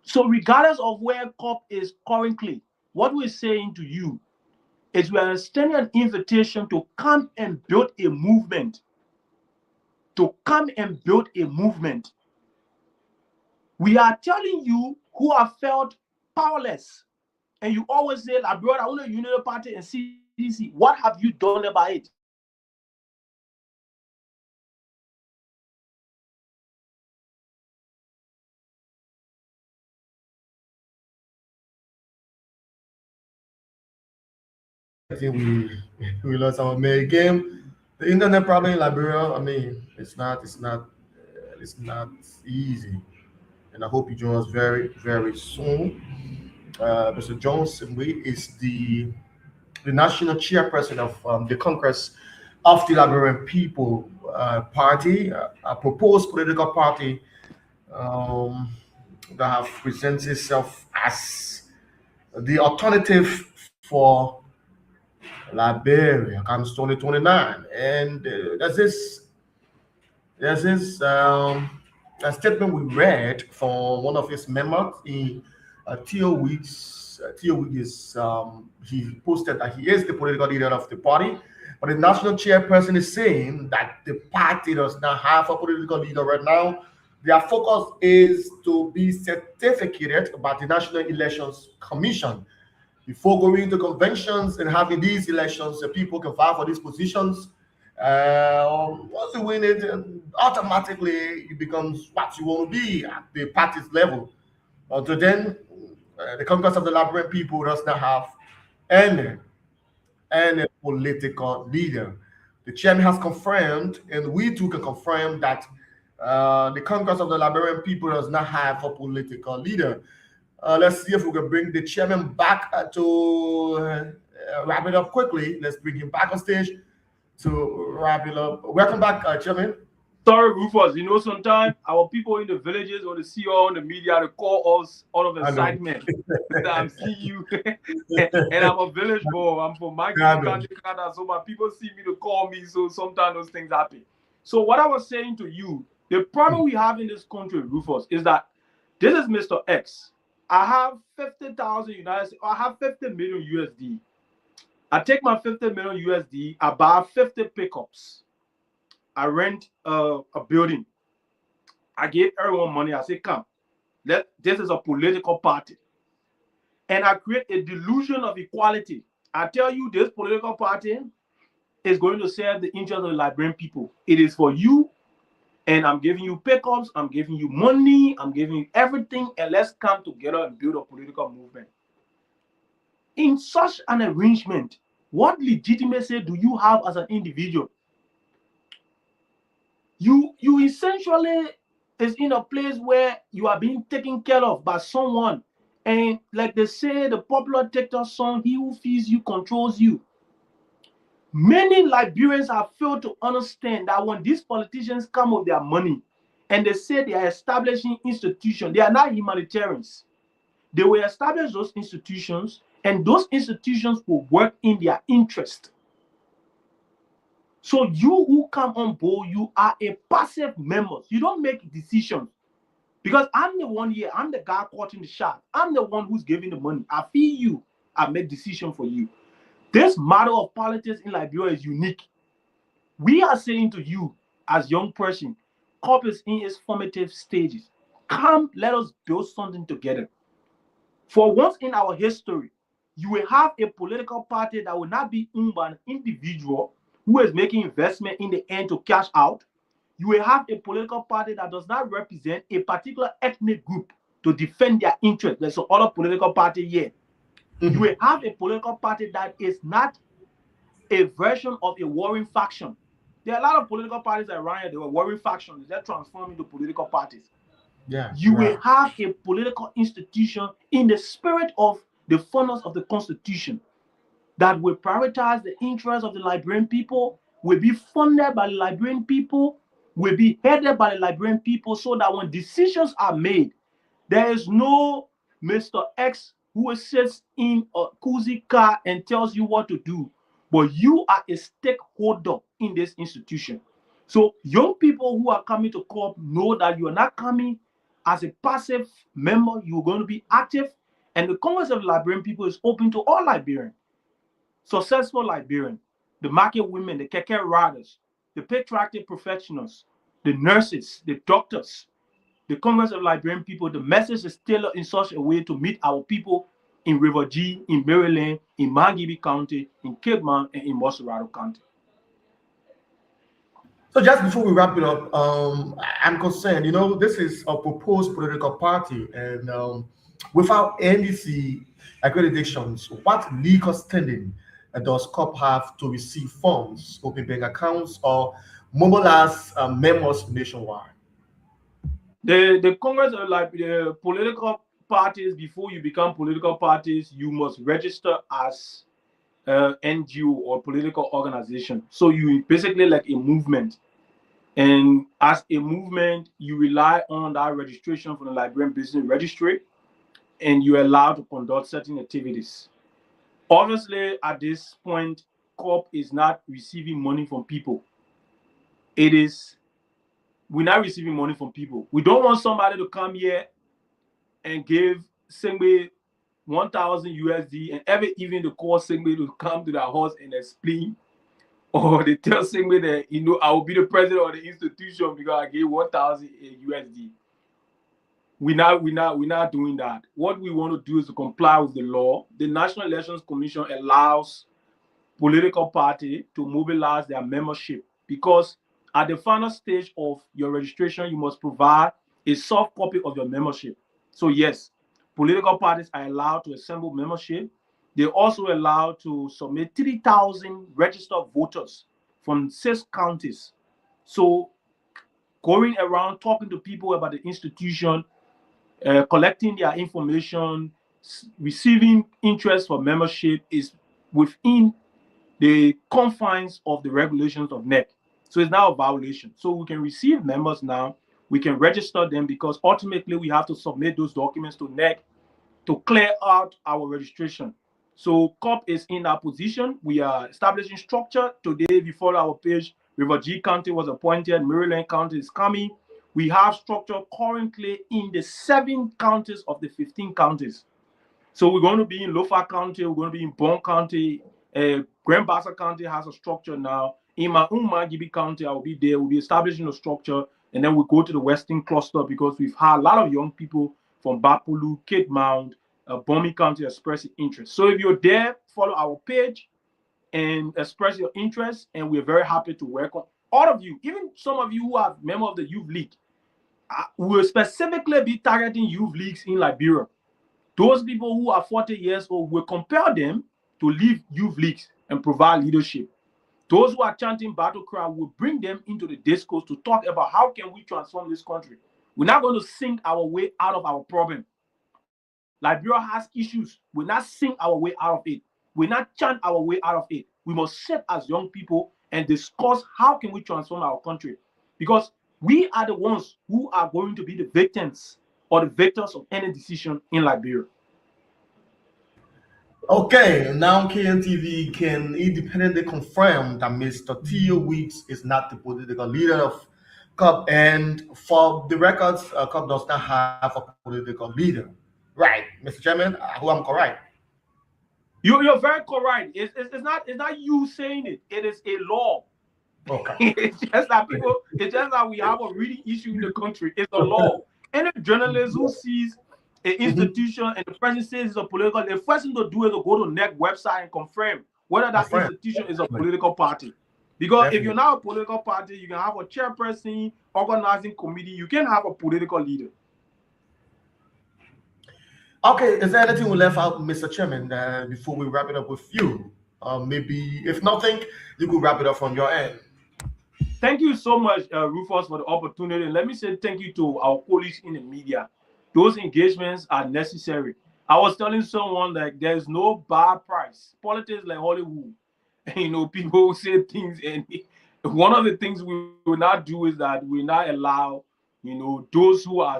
Speaker 6: So regardless of where COP is currently, what we're saying to you is we are extending an invitation to come and build a movement. To come and build a movement. We are telling you who have felt powerless, and you always say, like, brother, I want a unity party and CDC. What have you done about it?
Speaker 5: I think we lost our main game. The internet problem in Liberia. I mean, it's not easy, and I hope you join us very very soon. Mr. Johnson, we is the national chairperson of the Congress of the Liberian People Party, a proposed political party um, that have presented itself as the alternative for Liberia comes 2029. And there's this a statement we read from one of his members in Theo Weeks. Theo Weeks is he posted that he is the political leader of the party, but the national chairperson is saying that the party does not have a political leader right now. Their focus is to be certificated by the National Elections Commission before going to conventions and having these elections. The people can vie for these positions. Once you win it, automatically it becomes what you want to be at the party's level. Until then, the Congress of the Liberian people does not have any political leader. The chairman has confirmed, and we too can confirm that the Congress of the Liberian people does not have a political leader. Let's see if we can bring the chairman back to wrap it up quickly. Let's bring him back on stage to wrap it up. Welcome back, Chairman.
Speaker 6: Sorry, Rufus. You know, sometimes our people in the villages or the see all on the media, they call us out of excitement that I'm seeing you. And I'm a village boy. I'm from Maggie, Canada. So my people see me to call me. So sometimes those things happen. So what I was saying to you, the problem we have in this country, Rufus, is that this is Mr. X. I have 50,000 United States. I have 50 million USD. I take my 50 million USD. I buy 50 pickups. I rent a building. I gave everyone money. I say, come, this is a political party. And I create a delusion of equality. I tell you, this political party is going to serve the interests of the Liberian people. It is for you, and I'm giving you pickups, I'm giving you money, I'm giving you everything, and let's come together and build a political movement. In such an arrangement, what legitimacy do you have as an individual? You essentially is in a place where you are being taken care of by someone. And like they say, the popular TikTok song, he who feeds you controls you. Many Liberians have failed to understand that when these politicians come with their money and they say they are establishing institutions, they are not humanitarians. They will establish those institutions, and those institutions will work in their interest. So you who come on board, you are a passive member. You don't make decisions. Because I'm the one here, I'm the guy caught in the shot. I'm the one who's giving the money. I feed you, I make decisions for you. This matter of politics in Liberia is unique. We are saying to you, as young person, COP is in its formative stages. Come, let us build something together. For once in our history, you will have a political party that will not be owned by an individual who is making investment in the end to cash out. You will have a political party that does not represent a particular ethnic group to defend their interests. There's some other political party here. You will have a political party that is not a version of a warring faction. There are a lot of political parties around here, they were warring factions. They're transforming into political parties. You will have a political institution in the spirit of the fullness of the Constitution that will prioritize the interests of the Liberian people, will be funded by the Liberian people, will be headed by the Liberian people, so that when decisions are made, there is no Mr. X who sits in a cozy car and tells you what to do, but you are a stakeholder in this institution. So young people who are coming to COP know that you are not coming as a passive member, you're going to be active, and the Congress of Liberian people is open to all Liberians. Successful Liberian, the market women, the keke riders, the patriotic professionals, the nurses, the doctors, the Congress of Liberian people, the message is tailored in such a way to meet our people in River G, in Maryland, in Mangibi County, in Kidman, and in Moserado County.
Speaker 5: So just before we wrap it up, I'm concerned, this is a proposed political party, and without NDC accreditations, what legal standing does COP have to receive funds, open bank accounts, or mobilize members nationwide?
Speaker 6: The Congress of the political parties, before you become political parties, you must register as NGO or political organization. So you basically like a movement. And as a movement, you rely on that registration from the Liberian Business Registry, and you're allowed to conduct certain activities. Obviously, at this point, COP is not receiving money from people. We're not receiving money from people. We don't want somebody to come here and give Sengbe 1,000 USD and every evening to call Sengbe to come to their house and explain. Or they tell Sengbe that, I will be the president of the institution because I gave 1,000 USD. We're not doing that. What we want to do is to comply with the law. The National Elections Commission allows political party to mobilize their membership, because at the final stage of your registration, you must provide a soft copy of your membership. So yes, political parties are allowed to assemble membership. They're also allowed to submit 3,000 registered voters from 6 counties. So going around talking to people about the institution, collecting their information, receiving interest for membership is within the confines of the regulations of NEC. So it's now a violation. So we can receive members now. We can register them because ultimately we have to submit those documents to NEC to clear out our registration. So COP is in our position. We are establishing structure. Today, if you follow our page, River G County was appointed, Maryland County is coming. We have structure currently in the 7 counties of the 15 counties. So we're going to be in Lofa County, we're going to be in Bon County, Grand Bassa County has a structure now. In my own Gibi County, I will be there. We'll be establishing a structure, and then we'll go to the Western Cluster because we've had a lot of young people from Bapulu, Cape Mount, Bomi County expressing interest. So if you're there, follow our page and express your interest, and we're very happy to welcome all of you, even some of you who are members of the Youth League. We'll specifically be targeting youth leagues in Liberia. Those people who are 40 years old, will compel them to leave youth leagues and provide leadership. Those who are chanting battle cry, will bring them into the discourse to talk about how can we transform this country. We're not going to sing our way out of our problem. Liberia has issues. We're not sing our way out of it. We're not chant our way out of it. We must sit as young people and discuss how can we transform our country. Because we are the ones who are going to be the victims or the victors of any decision in Liberia.
Speaker 5: Okay, now KMTV can independently confirm that Mr. Theo Weeks is not the political leader of CUP, and for the records, CUP does not have a political leader. Right, Mr. Chairman, who I'm correct?
Speaker 6: You're very correct. It's not you saying it. It is a law.
Speaker 5: Okay.
Speaker 6: It's just that we have a reading issue in the country. It's a law. Any journalist who sees an institution and the person says it's a political, the first thing to do is to go to NEC website and confirm whether that institution is a political party. Because if you're not a political party, you can have a chairperson, organizing committee. You can have a political leader.
Speaker 5: Okay, is there anything we left out, Mr. Chairman, before we wrap it up with you? Maybe, if nothing, you could wrap it up from your end.
Speaker 6: Thank you so much, Rufus, for the opportunity. Let me say thank you to our colleagues in the media. Those engagements are necessary. I was telling someone that there's no bad price. Politics like Hollywood. You know, people say things, and one of the things we will not do is that we will not allow, you know, those who are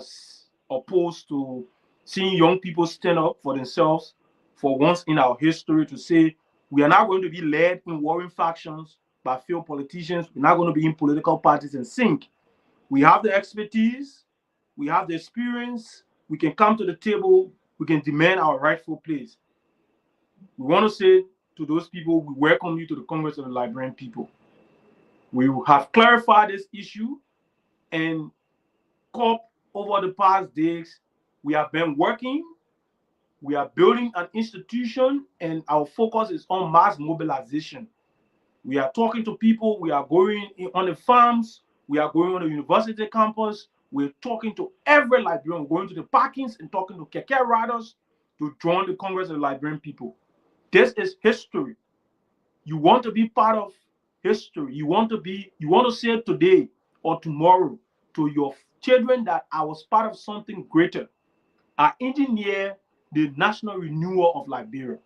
Speaker 6: opposed to seeing young people stand up for themselves for once in our history to say we are not going to be led in warring factions by failed politicians. We're not going to be in political parties and sink. We have the expertise, we have the experience, we can come to the table, we can demand our rightful place. We want to say to those people, we welcome you to the Congress of the Liberian people. We have clarified this issue, and COP over the past days, we have been working, we are building an institution, and our focus is on mass mobilization. We are talking to people, we are going on the farms, we are going on the university campus, we're talking to every Liberian, going to the parkings and talking to keke riders to join the Congress of the Liberian people. This is history. You want to be part of history. You want to say today or tomorrow to your children that I was part of something greater. I engineer the national renewal of Liberia.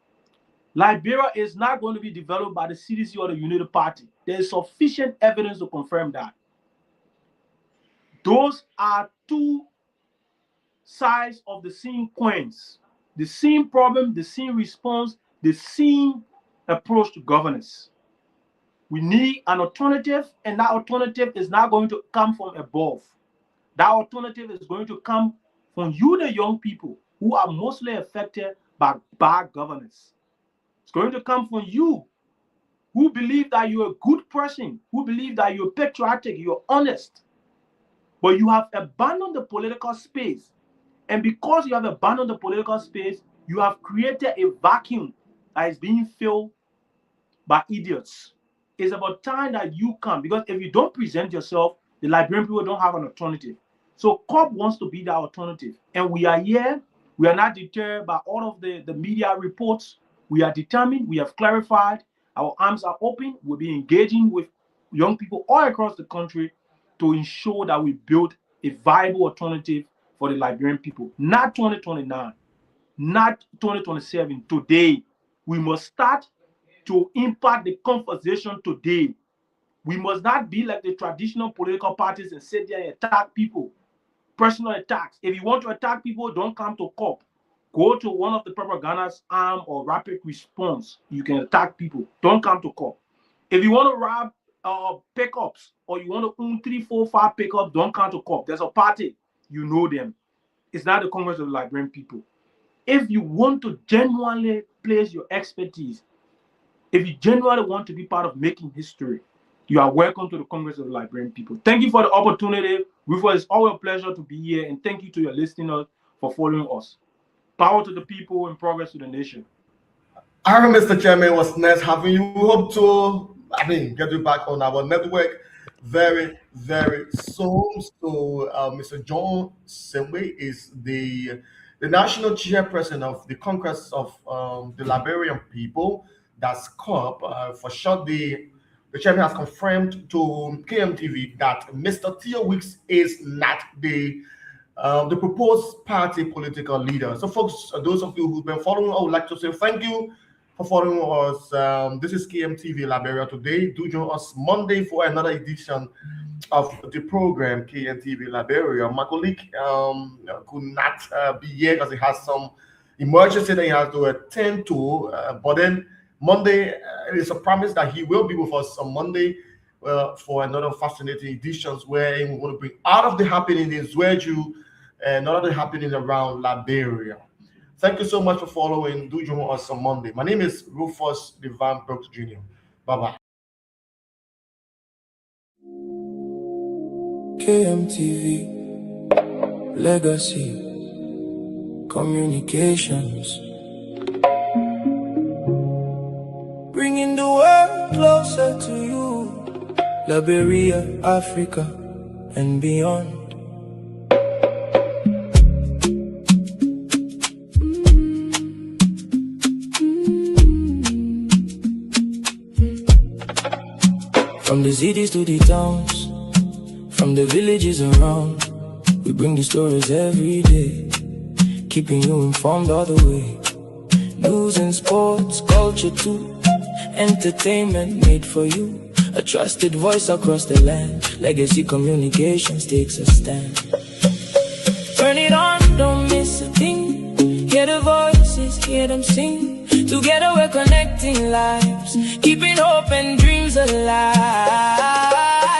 Speaker 6: Liberia is not going to be developed by the CDC or the United Party. There is sufficient evidence to confirm that. Those are two sides of the same coins. The same problem, the same response, the same approach to governance. We need an alternative, and that alternative is not going to come from above. That alternative is going to come from you, the young people, who are mostly affected by bad governance. It's going to come from you, who believe that you're a good person, who believe that you're patriotic, you're honest, but you have abandoned the political space. And because you have abandoned the political space, you have created a vacuum that is being filled by idiots. It's about time that you come, because if you don't present yourself, the Liberian people don't have an alternative. So COP wants to be the alternative. And we are here. We are not deterred by all of the media reports. We are determined. We have clarified. Our arms are open. We'll be engaging with young people all across the country to ensure that we build a viable alternative for the Liberian people. Not 2029, not 2027. Today, we must start to impact the conversation today. We must not be like the traditional political parties and sit there and attack people. Personal attacks. If you want to attack people, don't come to COP. Go to one of the propaganda's arm or rapid response. You can attack people. Don't come to COP. If you want to rob pickups or you want to own 3, 4, 5 pickups, don't come to COP. There's a party. You know them. It's not the Congress of Liberian people. If you want to genuinely place your expertise, if you genuinely want to be part of making history, you are welcome to the Congress of the Liberian people. Thank you for the opportunity. Rufus, it's always a pleasure to be here, and thank you to your listeners for following us. Power to the people and progress to the nation.
Speaker 5: All right, Mr. Chairman, it was nice having you. We hope to, get you back on our network very, very soon. So, Mr. John Semwe is the national chairperson of the Congress of the Liberian people. That's COP. For short, the chairman has confirmed to KMTV that Mr. Theo Weeks is not the proposed party political leader. So, folks, those of you who've been following, I would like to say thank you for following us. This is KMTV Liberia Today. Do join us Monday for another edition of the program KMTV Liberia. My colleague could not be here because he has some emergency that he has to attend to. But then Monday, it is a promise that he will be with us on Monday for another fascinating editions where we want to bring out of the happening in Zweju and other happening around Liberia. Thank you so much for following. Do join us on Monday. My name is Rufus Van Brooks Jr. Bye-bye.
Speaker 2: KMTV, Legacy, Communications, bringing the world closer to you, Liberia, Africa, and beyond. From the cities to the towns, from the villages around, we bring the stories every day, keeping you informed all the way. News and sports, culture too, entertainment made for you. A trusted voice across the land, Legacy Communications takes a stand. Turn it on, don't miss a thing. Hear the voices, hear them sing. Together we're connecting lives, keeping hope and dreams alive.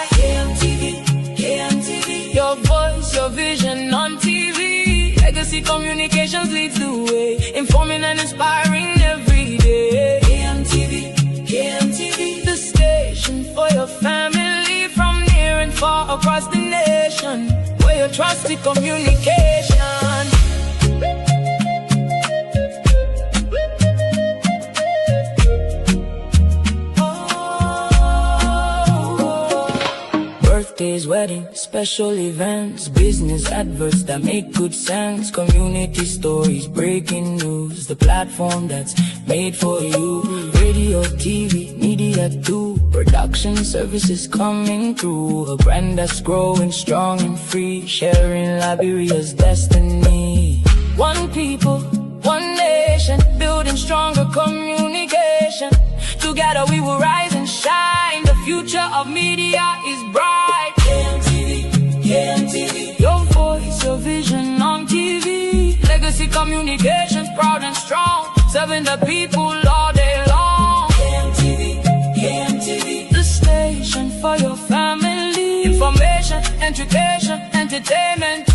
Speaker 2: KMTV, KMTV, your voice, your vision on TV. Legacy Communications leads the way, informing and inspiring every day. KMTV, KMTV, the station for your family, from near and far across the nation, where your trusted communication. Birthdays, weddings, special events, business adverts that make good sense, community stories, breaking news, the platform that's made for you. Radio, TV, media too, production services coming through, a brand that's growing strong and free, sharing Liberia's destiny. One people, one nation, building stronger communication. Together we will rise and shine, the future of media is bright. KMTV, KMTV, your voice, your vision on TV. Legacy Communications, proud and strong, serving the people all day long. KMTV, KMTV, the station for your family. Information, education, entertainment